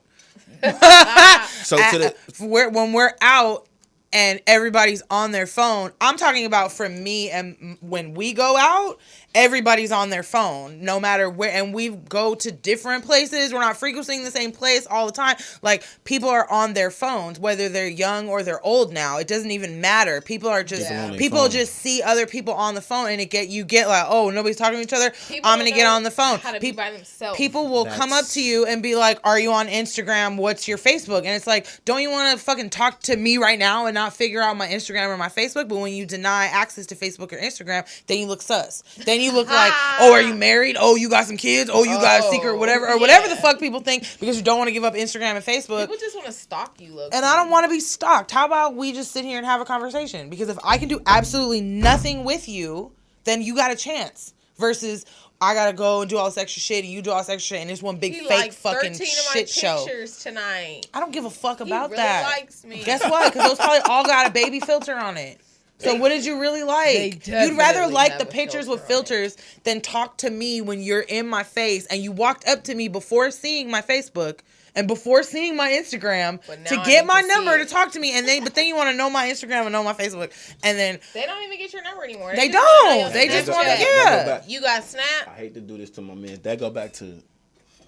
When we're out and everybody's on their phone, I'm talking about for me and when we go out, everybody's on their phone, no matter where, and we go to different places. We're not frequenting the same place all the time. Like, people are on their phones, whether they're young or they're old now. It doesn't even matter. People are just, people just see other people on the phone, and you get like, oh, nobody's talking to each other. I'm going to get on the phone. How to be by themselves. People will come up to you and be like, are you on Instagram? What's your Facebook? And it's like, don't you want to fucking talk to me right now and not figure out my Instagram or my Facebook? But when you deny access to Facebook or Instagram, then you look sus. Then you look like, oh, are you married? Oh, you got some kids? Oh, you got a secret, whatever, or whatever the fuck people think because you don't want to give up Instagram and Facebook. People just want to stalk you, look. And I don't want to be stalked. How about we just sit here and have a conversation? Because if I can do absolutely nothing with you, then you got a chance. Versus, I gotta go and do all this extra shit, and you do all this extra shit, and it's one big fake fucking shit show. Tonight. I don't give a fuck about he really that. Likes me. Guess what? Because those probably all got a baby filter on it. So what did you really like? You'd rather like the pictures with filters than talk to me when you're in my face and you walked up to me before seeing my Facebook and before seeing my Instagram to get my number to talk to me, but then you want to know my Instagram and know my Facebook, and then they don't even get your number anymore. They don't. They just want to. You got Snap. I hate to do this to my man. That go back to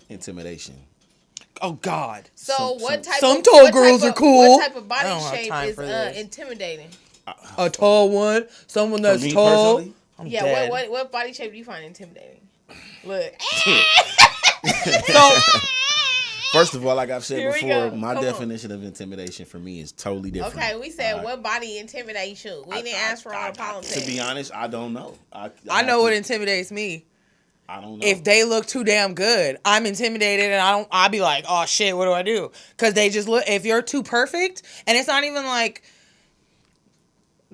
intimidation. Oh God. So some tall girls are cool. What type of body shape is intimidating? A tall one, someone that's tall. Yeah, what body shape do you find intimidating? Look. So, first of all, like I've said before, my definition of intimidation for me is totally different. Okay, we said what body intimidates you. We didn't ask for our politics. To be honest, I don't know. I know what intimidates me. I don't know. If they look too damn good, I'm intimidated, and I'll be like, oh shit, what do I do? Because they just look. If you're too perfect, and it's not even like.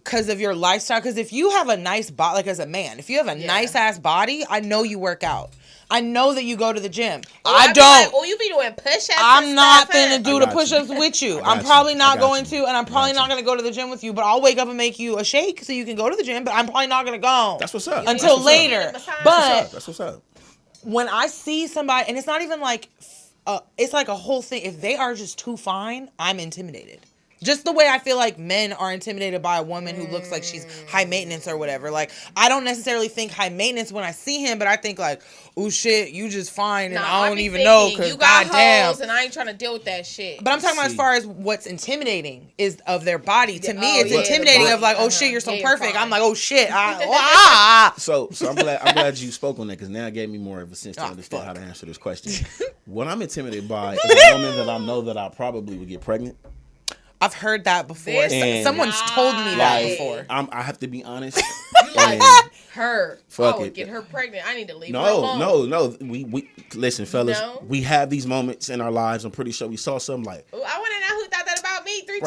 because of your lifestyle. Because if you have a nice body, like as a man, if you have a nice ass body, I know you work out. I know that you go to the gym. I don't. Like, you be doing push-ups. I'm not finna do the push-ups with you. I'm probably not going to, and I'm probably not gonna go to the gym with you. But I'll wake up and make you a shake so you can go to the gym. But I'm probably not gonna go. That's what's up. Until later. But that's what's up. When I see somebody, and it's not even like, it's like a whole thing. If they are just too fine, I'm intimidated. Just the way I feel like men are intimidated by a woman who looks like she's high maintenance or whatever. Like, I don't necessarily think high maintenance when I see him, but I think like, oh shit, you just fine, and I don't even know because goddamn. And I ain't trying to deal with that shit. But I'm talking about as far as what's intimidating is of their body. To me, it's intimidating of like, oh shit, you're so perfect. I'm like, oh shit, So I'm glad you spoke on that, because now it gave me more of a sense to understand how to answer this question. What I'm intimidated by is a woman that I know that I probably would get pregnant. I've heard that before. Someone's told me that before. I have to be honest. You like her. I would get her pregnant. I need to leave her alone. No. We listen, fellas. No? We have these moments in our lives. I'm pretty sure we saw something like. Ooh, I want to know who thought that about me. 3, 2,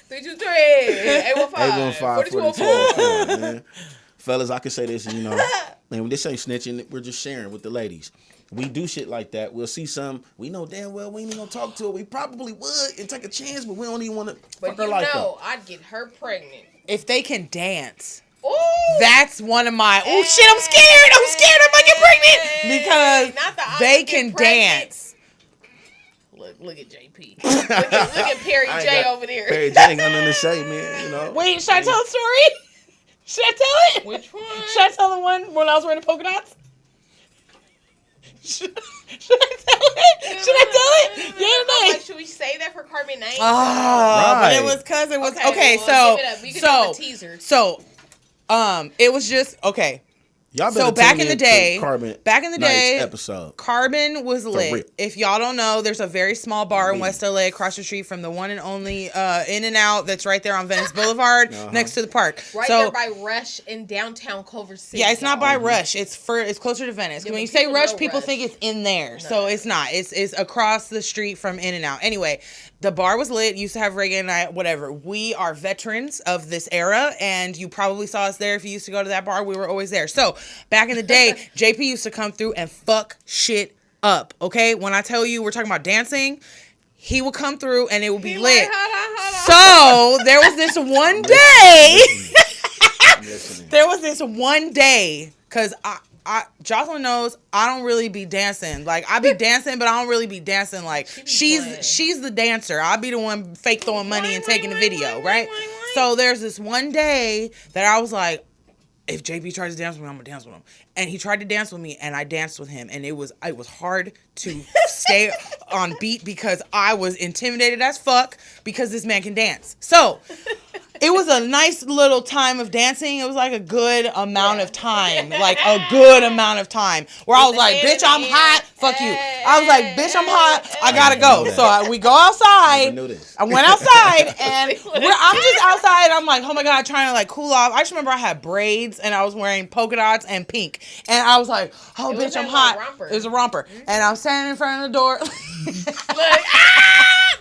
3. 3, 2, 3. 815. 4204. Man. Fellas, I can say this, and this ain't snitching. We're just sharing with the ladies. We do shit like that. We'll see some. We know damn well we ain't gonna talk to her. We probably would and take a chance, but we don't even want to fuck her life up. I'd get her pregnant if they can dance. Ooh. That's one of my. Oh shit! I'm scared. I might get pregnant because they can dance. Look at JP. look at Perry J over there. Perry J ain't got nothing to say, man. Wait, should I tell the story? Should I tell it? Which one? Should I tell the one when I was wearing the polka dots? Should I tell it? Yeah or no? Like, should we say that for Carmen 9? Right. But it was because it was okay. So it was just okay. Y'all so back in the day, episode. Carbon was lit. If y'all don't know, there's a very small bar in West LA across the street from the one and only In-N-Out that's right there on Venice Boulevard next to the park. Right there by Rush in downtown Culver City. Yeah, it's not by Rush. It's closer to Venice. When you say Rush, people think it's in there. No. So it's not. It's across the street from In-N-Out. Anyway, the bar was lit. Used to have reggae night, whatever. We are veterans of this era, and you probably saw us there if you used to go to that bar. We were always there. So back in the day, JP used to come through and fuck shit up. Okay, when I tell you we're talking about dancing, he would come through and it would be lit. So there was this one day. There was this one day because Jocelyn knows I don't really be dancing. Like I be dancing, but I don't really be dancing. Like she's the dancer. I'll be the one fake throwing money and taking the video, right? So there's this one day that I was like, if JP tries to dance with me, I'm gonna dance with him. And he tried to dance with me, and I danced with him, and it was hard to stay on beat because I was intimidated as fuck because this man can dance. So it was a nice little time of dancing. It was like a good amount of time, where I was like, bitch, I'm hot. Fuck you. I was like, bitch, I'm hot. I gotta go. So we go outside. I went outside, and I'm just outside. I'm like, oh my God, trying to like cool off. I just remember I had braids, and I was wearing polka dots and pink. And I was like, oh, bitch, I'm hot. It was a romper. Mm-hmm. And I'm standing in front of the door.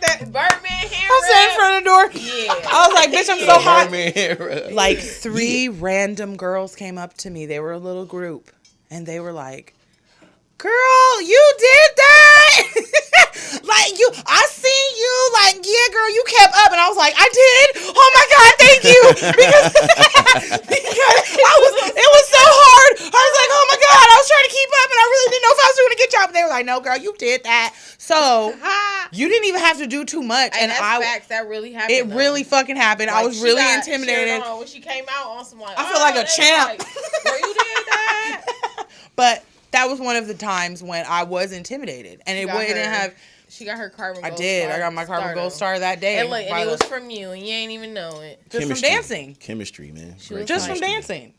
That Birdman hair. I'm standing in front of the door. Yeah. I was like, bitch, I'm so hot. Like 3 random girls came up to me. They were a little group. And they were like, girl, you did that? Like, I seen you. Like, yeah, girl, you kept up. And I was like, I did? Oh, my God, thank you. Because it was so hard. I was like, oh, my God, I was trying to keep up. And I really didn't know if I was doing a good job. And they were like, no, girl, you did that. So you didn't even have to do too much. And that's facts. That really happened. It really fucking happened. Like, I was really intimidated. When she came out on some like, I feel like a champ. Like, girl, you did that. But that was one of the times when I was intimidated, and it wouldn't have. She got her Carbon Gold. I did. I got my Carbon Gold Star that day. And it was from you, and you ain't even know it. Just from dancing. Chemistry, man. Just from dancing.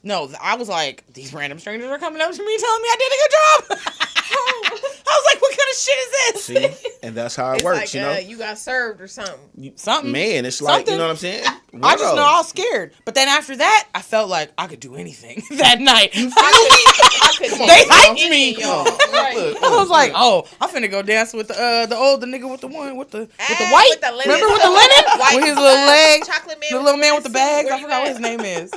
No, I was like, these random strangers are coming up to me telling me I did a good job. I was like, what kind of shit is this? See? And that's how it It's works, like, you know. you got served or something. Something. Man, it's like, Something. you know what I'm saying? I just know I was scared. But then after that, I felt like I could do anything that night. I could They hyped me. Right. I was like, oh, I'm finna go dance with the nigga with the one with the Hey, white. with the linen. Remember with the linen? White, with his little legs. chocolate man The with little the man with the suit. bags. Where I you forgot what at? his name is.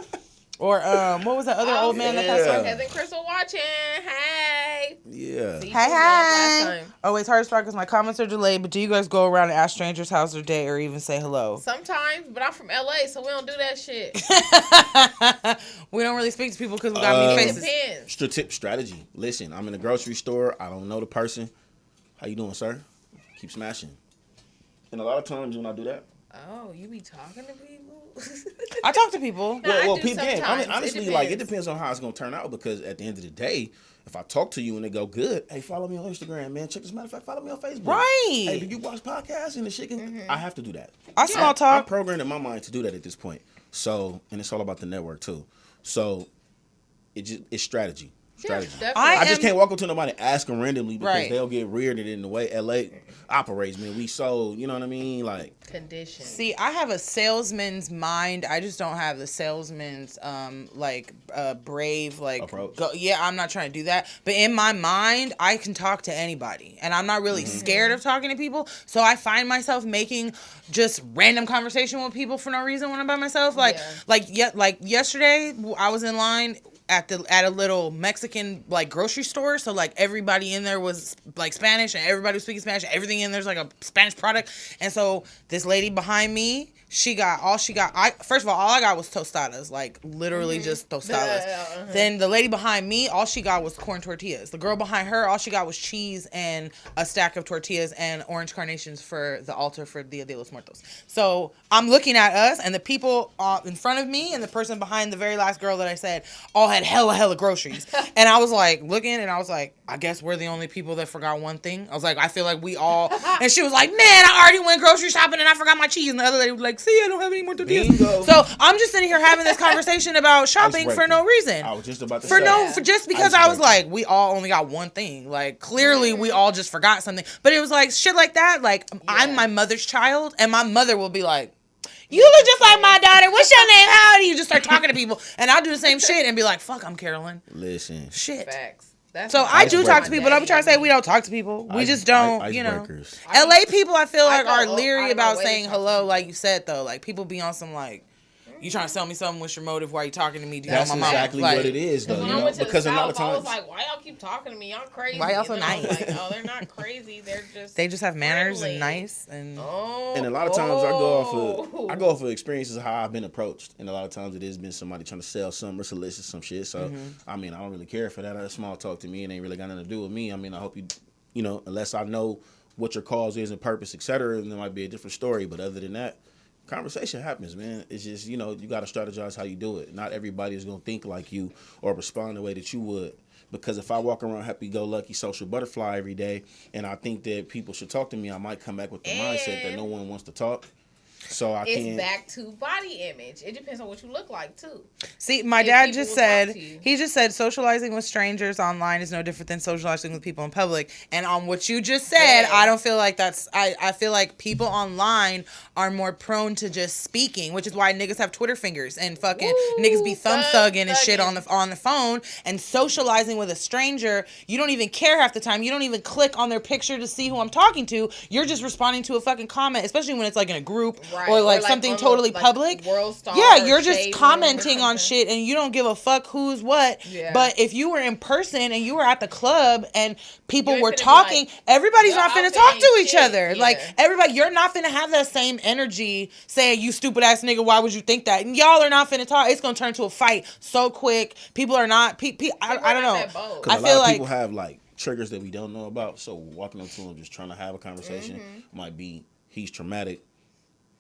Or what was that other old man that passed yeah. away? Cousin Crystal watching. Hey. Yeah. See, Hey, you last hey. time. Oh, it's hard to start because my comments are delayed, but do you guys go around and ask strangers how's their day or even say hello? Sometimes, but I'm from LA, so we don't do that shit. We don't really speak to people because we got mean It faces. depends. Strategy. Listen, I'm in the grocery store. I don't know the person. How you doing, sir? Keep smashing. And a lot of times when I do that, Oh, you be talking to people? I talk to people. No, I do peep game. I mean, sometimes. honestly, like it depends on how it's gonna turn out because at the end of the day, if I talk to you and they go good, hey, follow me on Instagram, man. Check this. Matter of fact, follow me on Facebook. Right. Hey, do you watch podcasts and the shit? I have to do that. I small I'm talk. programmed in my mind to do that at this point. So, and it's all about the network too. So, it's strategy. Strategy. definitely. I just can't walk up to nobody and ask them randomly because Right. they'll get weirded in the way LA operates, man. We so, you know what I mean? Like, Condition. See, I have a salesman's mind. I just don't have the salesman's brave Approach. I'm not trying to do that. But in my mind, I can talk to anybody, and I'm not really scared of talking to people. So I find myself making just random conversation with people for no reason when I'm by myself. Like yesterday, I was in line at a little Mexican like grocery store, so like everybody in there was like Spanish and everybody was speaking Spanish. Everything in there's like a Spanish product, and so this lady behind me, first of all I got was tostadas, like literally just tostadas. Then the lady behind me, all she got was corn tortillas. The girl behind her, all she got was cheese and a stack of tortillas and orange carnations for the altar for Dia de los Muertos. So I'm looking at us, and the people in front of me and the person behind the very last girl that I said all had hella groceries. And I was like looking, and I was like, I guess we're the only people that forgot one thing. I was like, I feel like we all, and she was like, man, I already went grocery shopping and I forgot my cheese. And the other lady was like, see, I don't have any more tortillas. Bingo. So I'm just sitting here having this conversation about shopping for no reason. I was just about to For just because I was Icebreaker. like, we all only got one thing. Like, clearly we all just forgot something. But it was like shit like that. Like, I'm my mother's child, and my mother will be like, you look just like my daughter. What's your name? How old are you? Just start talking to people. And I'll do the same shit and be like, fuck, I'm Carolyn. Listen. Shit. Facts. That's So my- I do talk to Icebreakers. people. Don't be trying to say we don't talk to people. We just don't, you know. Icebreakers. LA people, I feel like, go are out leery of my about way to saying talk to hello, like you said, though. Like, people be on some, like, you trying to sell me something? What's your motive? Why are you talking to me? Do you That's know my mama? exactly Like, what it is, though. When You I know, went to because the a lot of South, I was times, like, why y'all keep talking to me? Y'all crazy. Why y'all so And then I was nice? like, oh, they're not crazy. They're just They just have manners friendly. and nice and and a lot of times I go off of experiences of how I've been approached, and a lot of times it has been somebody trying to sell something or solicit some shit. So I mean, I don't really care for that. That's small talk to me. It ain't really got nothing to do with me. I mean, I hope you know, unless I know what your cause is and purpose, etc., then there might be a different story. But other than that, conversation happens, man. It's just, you know, you got to strategize how you do it. Not everybody is going to think like you or respond the way that you would. Because if I walk around happy-go-lucky social butterfly every day and I think that people should talk to me, I might come back with the mindset that no one wants to talk. So I It's can't. back to body image. It depends on what you look like too. See, my If dad people just will said, talk to you. he just said socializing with strangers online is no different than socializing with people in public. And on what you just said, Yeah. I don't feel like I feel like people online are more prone to just speaking, which is why niggas have Twitter fingers and fucking niggas be thumb thugging and shit on the phone. And socializing with a stranger, you don't even care half the time. You don't even click on their picture to see who I'm talking to. You're just responding to a fucking comment, especially when it's like in a group Right. or like Or, like, something on the, totally like, public. World Star Yeah, you're or just Shade Room or commenting on something. shit and you don't give a fuck who's what. Yeah. But if you were in person and you were at the club and people You ain't were finna be talking, like, everybody's "Your not finna outfit talk ain't to each shit." other. Yeah. Like, everybody, you're not finna have that same energy saying, you stupid ass nigga, why would you think that? And y'all are not finna talk. It's gonna turn to a fight so quick. People are not, I People don't are not know. that bold. Because I a feel lot of like people have like triggers that we don't know about. So walking up to him, just trying to have a conversation might be he's traumatic.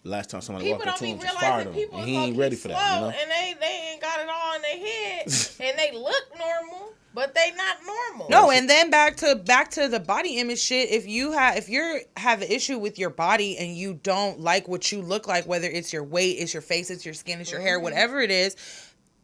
Last time somebody People walked up don't to be him, just fired realizing him, people and is he ain't low-key ready for that. You slow, know. and they ain't got it all in their head, and they look normal, but they not normal. no, and then back to the body image shit. If you have an issue with your body and you don't like what you look like, whether it's your weight, it's your face, it's your skin, it's your hair, whatever it is,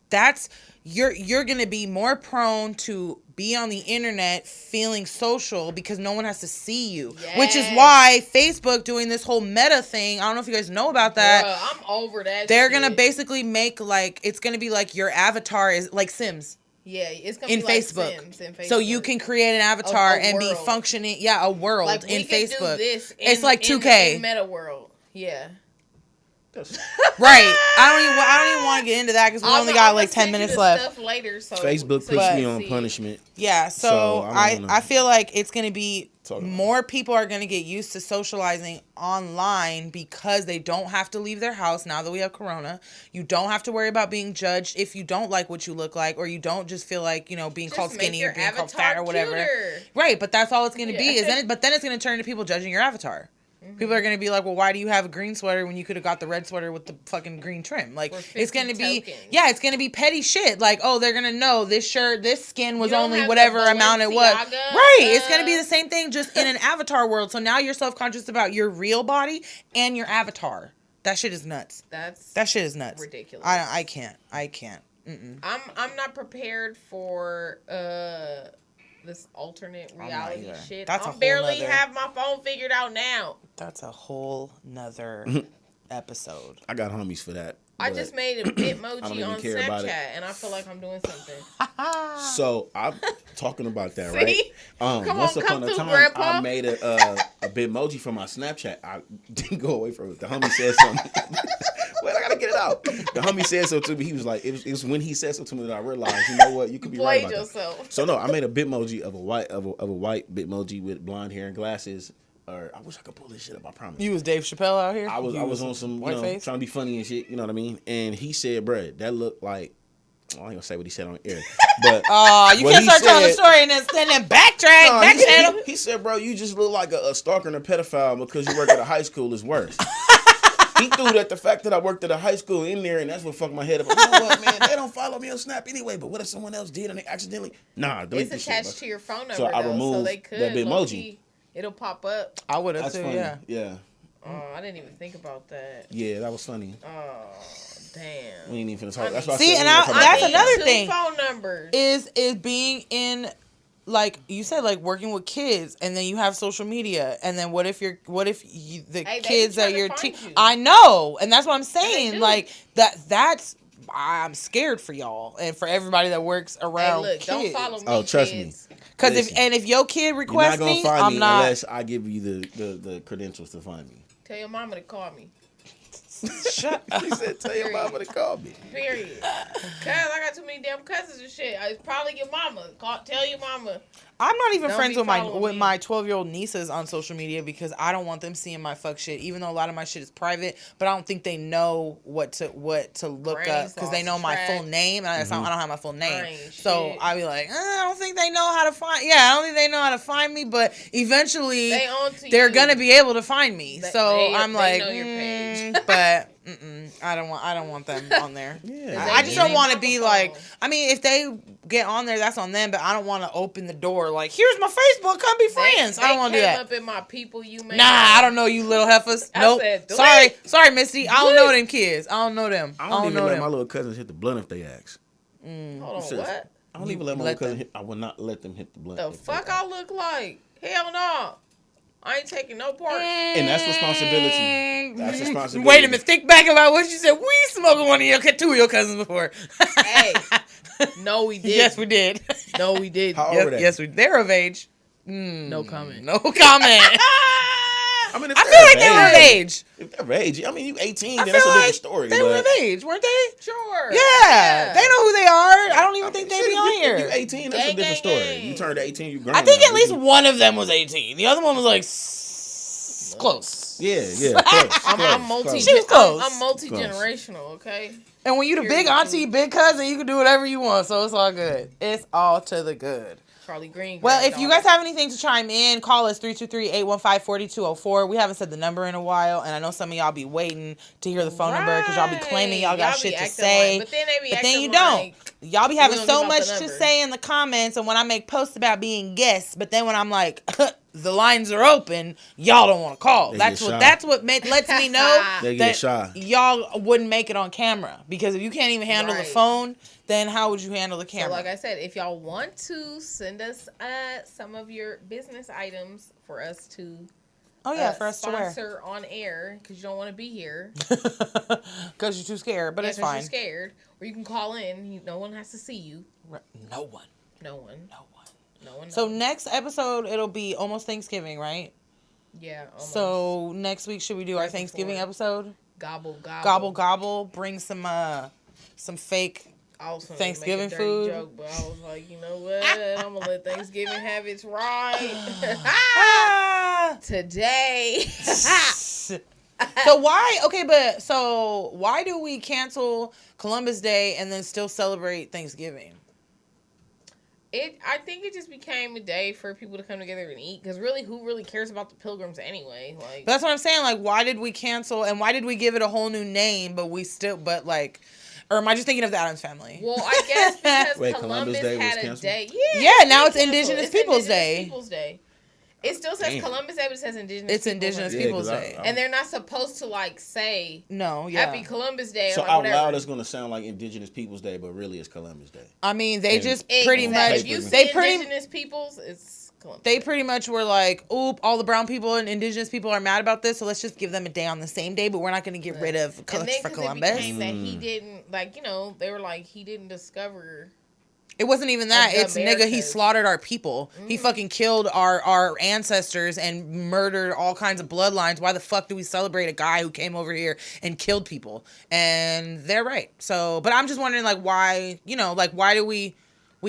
that's you're gonna be more prone to be on the internet feeling social because no one has to see you. Yes. Which is why Facebook doing this whole meta thing, I don't know if you guys know about that. Bruh, I'm over that They're shit. going to basically make like, it's going to be like your avatar is like Sims. Yeah, it's gonna In be like Facebook. Sims in Facebook. So you can create an avatar A and be world. functioning, a world like, in we could Facebook. Do this It's like 2K. in meta world. Yeah. Right. I don't even want to get into that because we only got like 10 minutes left. Stuff later, so Facebook so puts you me can on see. punishment. Yeah, so I feel like it's going to be more people are going to get used to socializing online because they don't have to leave their house now that we have Corona. You don't have to worry about being judged if you don't like what you look like or you don't just feel like, being Just called make skinny your or being called avatar fat or whatever. cuter. Right, but that's all it's going to be. But then it's going to turn to people judging your avatar. Mm-hmm. People are going to be like, well, why do you have a green sweater when you could have got the red sweater with the fucking green trim? Like, it's going to be, tokens. it's going to be petty shit. Like, oh, they're going to know this shirt, this skin was You don't only have whatever the amount it was. Balenciaga, Right. It's going to be the same thing just in an avatar world. So now you're self-conscious about your real body and your avatar. That shit is nuts. That shit is nuts. Ridiculous. I can't. Mm-mm. I'm not prepared for this alternate reality either. shit. That's a I whole barely nother- have my phone figured out now. That's a whole nother episode. I got homies for that. I but just made a Bitmoji even on care about it. Snapchat, and I feel like I'm doing something. So I'm talking about that, See? right? Come Once on, upon come a through, time, Grandpa. I made a Bitmoji for my Snapchat. I didn't go away from it. The homie said something. Wait, I gotta get it out. The homie said something to me. He was like, it was when he said something to me that I realized, you know what, you could be right Played about yourself. that. So no, I made a Bitmoji of a white Bitmoji with blonde hair and glasses. Or I wish I could pull this shit up. I promise. You was Dave Chappelle out here? I was on some, whiteface? trying to be funny and shit. You know what I mean? And he said, "Bruh, that looked like." Well, I ain't gonna say what he said on air, but you what can't he start telling the said- story and then backtrack, No, backchannel. he said, "Bro, you just look like a stalker and a pedophile because you work at a high school is worse." He threw that the fact that I worked at a high school in there, and that's what fucked my head up. You know what, man? They don't follow me on Snap anyway. But what if someone else did and they accidentally? Nah, delete It's this attached shit, to your phone number, So I though, removed so they could. that Bitmoji. low-key, it'll pop up. I would bro. have That's too, funny. yeah. Yeah, I didn't even think about that. yeah, that was funny. Oh, damn. We ain't even finna talk. That's why See, I said and we ain't gonna talk that's about another Two thing. phone numbers. Is being in, like you said, like working with kids, and then you have social media, and then what if the Hey, they kids trying that to you're find you. I know, and that's what I'm they saying. do. Like that's I'm scared for y'all and for everybody that works Hey, around look, kids. don't follow me. Oh, trust kids. Because Listen. if your kid You're not requests gonna me, find I'm me not. unless I give you the credentials to find me. Tell your mama to call me. Shut up. He said, "Tell your mama to call me." Period. Cause I got too many damn cousins and shit. It's probably your mama. Tell your mama. I'm not even Don't friends be with following me. my 12-year-old nieces on social media because I don't want them seeing my fuck shit. Even though a lot of my shit is private, but I don't think they know what to look Brain up because they know my sauce full name, and I don't have my full name. ain't So shit. I be like, I don't think they know how to find. Yeah, I don't think they know how to find me, but eventually They on to they're you. gonna be able to find me. They- So they- I'm they like, know your page. but I don't want them on there. Yeah. I just don't They want to need be a like. phone. I mean, if they get on there, that's on them. But I don't want to open the door like, here's my Facebook, come be friends. I don't want to do They came that. up in my people you made. Nah, I don't know you little heifers. I Nope. said, Sorry, Misty. I don't know them kids. I don't know them. I I don't don't even know let my them. little cousins hit the blunt if they ask. Hold on, Sis, what? I don't You even let my let little cousin them. hit. I will not let them hit the blunt. The if they fuck ask. I look like? Hell no. I ain't taking no part. And that's responsibility. That's responsibility. Wait a minute. Think back about what you said. We smoked two of your cousins before. Hey. No, we did. Yes, we did. No, we did. How old are they? Yes, they're of age. No comment. No comment. I mean, if I they're feel like of they were of age. If they're of age, I mean, you 18, I then that's a feel different like story. they but were of age, weren't they? Sure. Yeah, they know who they are. I don't even think they shit, be on if here. you 18, that's a Gang, different gang, story. gang. You turned 18, you grown. I think now. at least one of them was 18. The other one was like close. Yeah, close. I'm close, close. She was close. I'm multi-generational, okay? And when you the big auntie, big cousin, you can do whatever you want. So it's all good. It's all to the good. Charlie Green. Well, if you granddaughter. guys have anything to chime in, call us 323-815-4204. We haven't said the number in a while, and I know some of y'all be waiting to hear the phone number because y'all be claiming y'all got Y'all be shit to acting say. like- but then they be but then acting you don't. like y'all be having don't so give out much the to number. say in the comments, and when I make posts about being guests, but then when I'm like, the lines are open, y'all don't want to call. That's what lets me know They get that shy. y'all wouldn't make it on camera, because if you can't even handle the Right. phone, then how would you handle the camera? So like I said, if y'all want to send us some of your business items for us to for us to wear, sponsor on air, because you don't want to be here because you're too scared, but it's 'cause fine. you're scared, or you can call in. No one has to see you. No one. No one. So next episode, it'll be almost Thanksgiving, right? Yeah. Almost. So next week, should we do our Thanksgiving episode? Gobble gobble. Gobble gobble. Bring some fake I was gonna Thanksgiving make a dirty food. joke, but I was like, you know what? I'm gonna let Thanksgiving have its right today. So why do we cancel Columbus Day and then still celebrate Thanksgiving? I think it just became a day for people to come together and eat. Because really, who really cares about the Pilgrims anyway? Like, But that's what I'm saying. Like, why did we cancel and why did we give it a whole new name? Or am I just thinking of the Addams Family? well, I guess because Wait, Columbus Columbus Day was had a canceled? day. Yeah, now it's canceled. Indigenous Peoples Day. Peoples Day. It still says Damn. Columbus Day, but it says Indigenous. It's Indigenous Peoples Day. And they're not supposed to say No, yeah. Happy Columbus Day. So or out whatever. loud, it's gonna sound like Indigenous Peoples Day, but really it's Columbus Day. I mean, they And- just Exactly. pretty much If you they see pretty Indigenous peoples, it's Columbus. they pretty much were like, oop, all the brown people and indigenous people are mad about this, so let's just give them a day on the same day, but we're not going to get rid of And for then 'cause Columbus. it became that he didn't they were like he didn't discover. It wasn't even that. Of the It's nigga, he Americas. slaughtered our people. He fucking killed our ancestors and murdered all kinds of bloodlines. Why the fuck do we celebrate a guy who came over here and killed people? And they're right. So, but I'm just wondering, why, why do we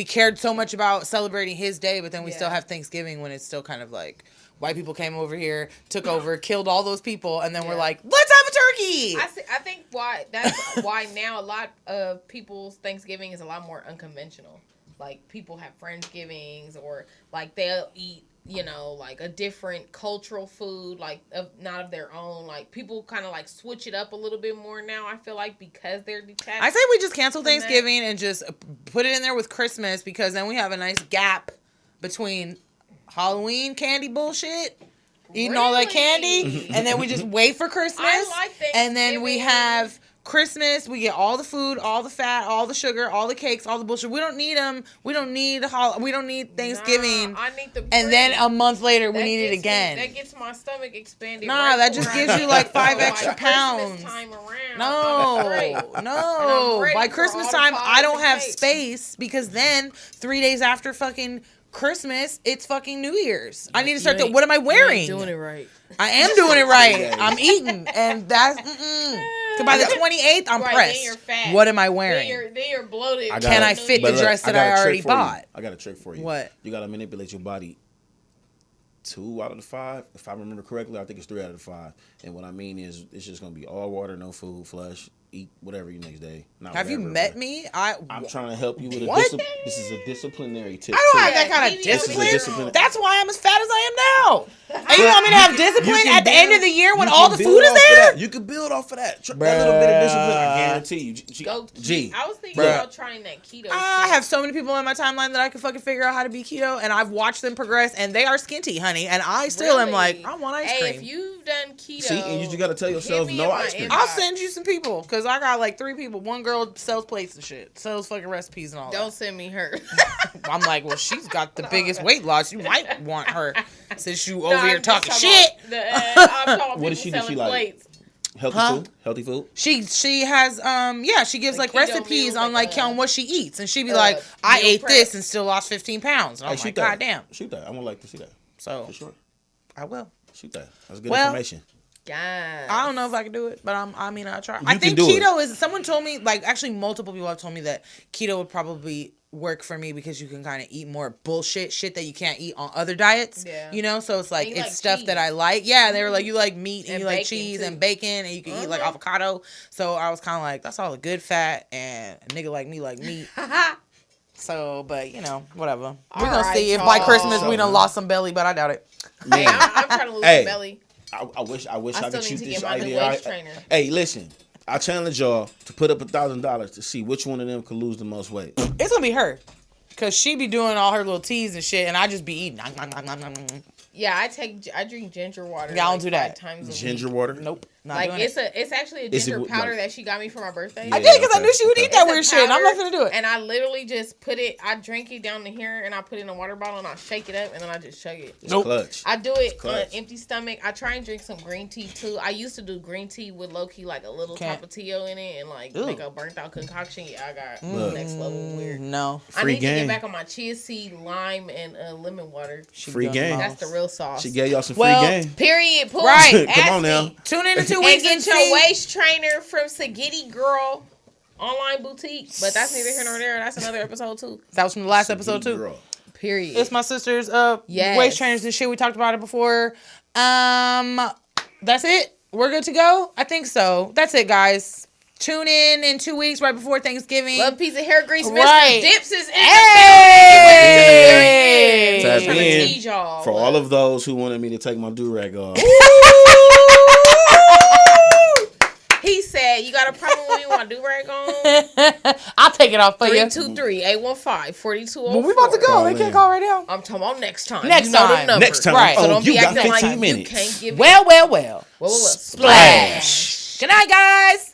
cared so much about celebrating his day, but then we still have Thanksgiving when it's still kind of like white people came over here, took over, killed all those people, and then we're like, let's have a turkey. I think that's why now a lot of people's Thanksgiving is a lot more unconventional. Like people have Friendsgivings or they'll eat, a different cultural food, not of their own. Like people kind of switch it up a little bit more now. I feel like because they're detached. I say we just cancel Thanksgiving and just put it in there with Christmas, because then we have a nice gap between Halloween candy bullshit, eating all that candy, and then we just wait for Christmas. I like and then we Thanksgiving. have Christmas. We get all the food, all the fat, all the sugar, all the cakes, all the bullshit. We don't need them. We don't need Thanksgiving. Nah, I need the and then bread. a month later, we That need it gets again. That gets my stomach expanded. Nah, right that just before gives I you, get 5 to, extra Christmas pounds. time around, I'm No, straight. And I'm no. ready By for Christmas all the time, pies I don't and have cakes. space, because then 3 days after fucking Christmas, it's fucking New Year's. I need to start what am I wearing? Doing it right. I am doing it right. I'm eating, and that's So by the 28th, I'm Right, pressed. then you're fat. What am I wearing? Then you're bloated. Can I fit the dress that I already bought? I got a trick for you. What? You gotta manipulate your body 2 out of the 5. If I remember correctly, I think it's 3 out of the 5. And what I mean is, it's just gonna be all water, no food, flush, eat whatever you next day. Not Have you whatever, met but me? I'm trying to help you with What? This is a disciplinary tip. I don't have too. that kind he of needs to be discipline. discipline. That's why I'm as fat as I am now. And you want me to have discipline You can at the end build- of the year when you all can the build food is off of there? that. You can build off of that. That little bit of discipline, I guarantee you. G. I was thinking Bruh. about trying that keto. I shit. have so many people on my timeline that I can fucking figure out how to be keto, and I've watched them progress, and they are skinty, honey. And I still am like, Really? I want ice Hey, cream. if you've done keto, See, and you just gotta tell yourself hit me no in my ice cream. inbox. I'll send you some people, because I got 3 people. One girl sells plates and shit, sells fucking recipes and all Don't send me her. that. I'm like, well, she's got the biggest weight loss. You might want her, since you over No, here I'm just talking talking shit. about I'm talking about What does people she do? She selling like- plates. Healthy Huh? food? Healthy food? She has she gives Like keto recipes meals, on like, on what she eats, and she be like, I meal ate prep. this and still lost 15 pounds. And I'm Hey, like, shoot that. God damn. Shoot that. I would like to see that. So For sure. I will. Shoot that. That's good Well, information. Yes. I don't know if I can do it, but I try. You I can think do keto is. Someone told me, actually, multiple people have told me that keto would probably work for me, because you can kind of eat more bullshit shit that you can't eat on other diets. Yeah. So it's And you it's like stuff cheese. that I like. Yeah, they were like, you like meat and And you like bacon, cheese too. and bacon, and you can eat avocado. So I was kind of like, that's all a good fat, and a nigga like me like meat. So, but whatever. We're gonna right, see if by y'all. Christmas we done lost some belly, but I doubt it. Hey, I'm trying to lose Hey. some belly. I wish I I could still shoot need to this get my new idea. waist trainer. Hey, listen. I challenge y'all to put up $1,000 to see which one of them could lose the most weight. It's gonna be her, cause she be doing all her little teas and shit, and I just be eating. Yeah, I drink ginger water. Yeah, I don't do that. 5 times a Ginger week. water? Nope. Not Like doing it's actually a ginger powder that she got me for my birthday. I did because I knew she would eat that weird shit, and I'm not gonna do it. And I literally just put it. I drink it down to here, and I put it in a water bottle, and I shake it up, and then I just chug it. Nope. Clutch. I do it on an empty stomach. I try and drink some green tea too. I used to do green tea with low key like a little tapatio in it, and like make a burnt out concoction. Yeah, I got next level weird. No, I need to get back on my chia seed, lime, and lemon water. Free game. That's the real sauce. She gave y'all some free game. Period. Pull right. Come on now. Tune in in 2 weeks and get your waist trainer from Sagitty Girl Online Boutique. But that's neither here nor there. That's another episode too. That was from the last episode too. Girl. Period. It's my sister's waist trainers and shit. We talked about it before. That's it. We're good to go. I think so. That's it, guys. Tune in 2 weeks right before Thanksgiving. Love piece of hair grease. Right. Mr. Dips is in Tap the in y'all. for all of those who wanted me to take my do-rag off. He said, you got a problem when you want to do-rag on? I'll take it off for you. 323-815-4204. Well, we about to go. They can't call right now. I'm talking about next time. Next time. Next time. Right. Oh, So don't you be got acting 15 like minutes. you can't give it. Well. Well. Splash. Good night, guys.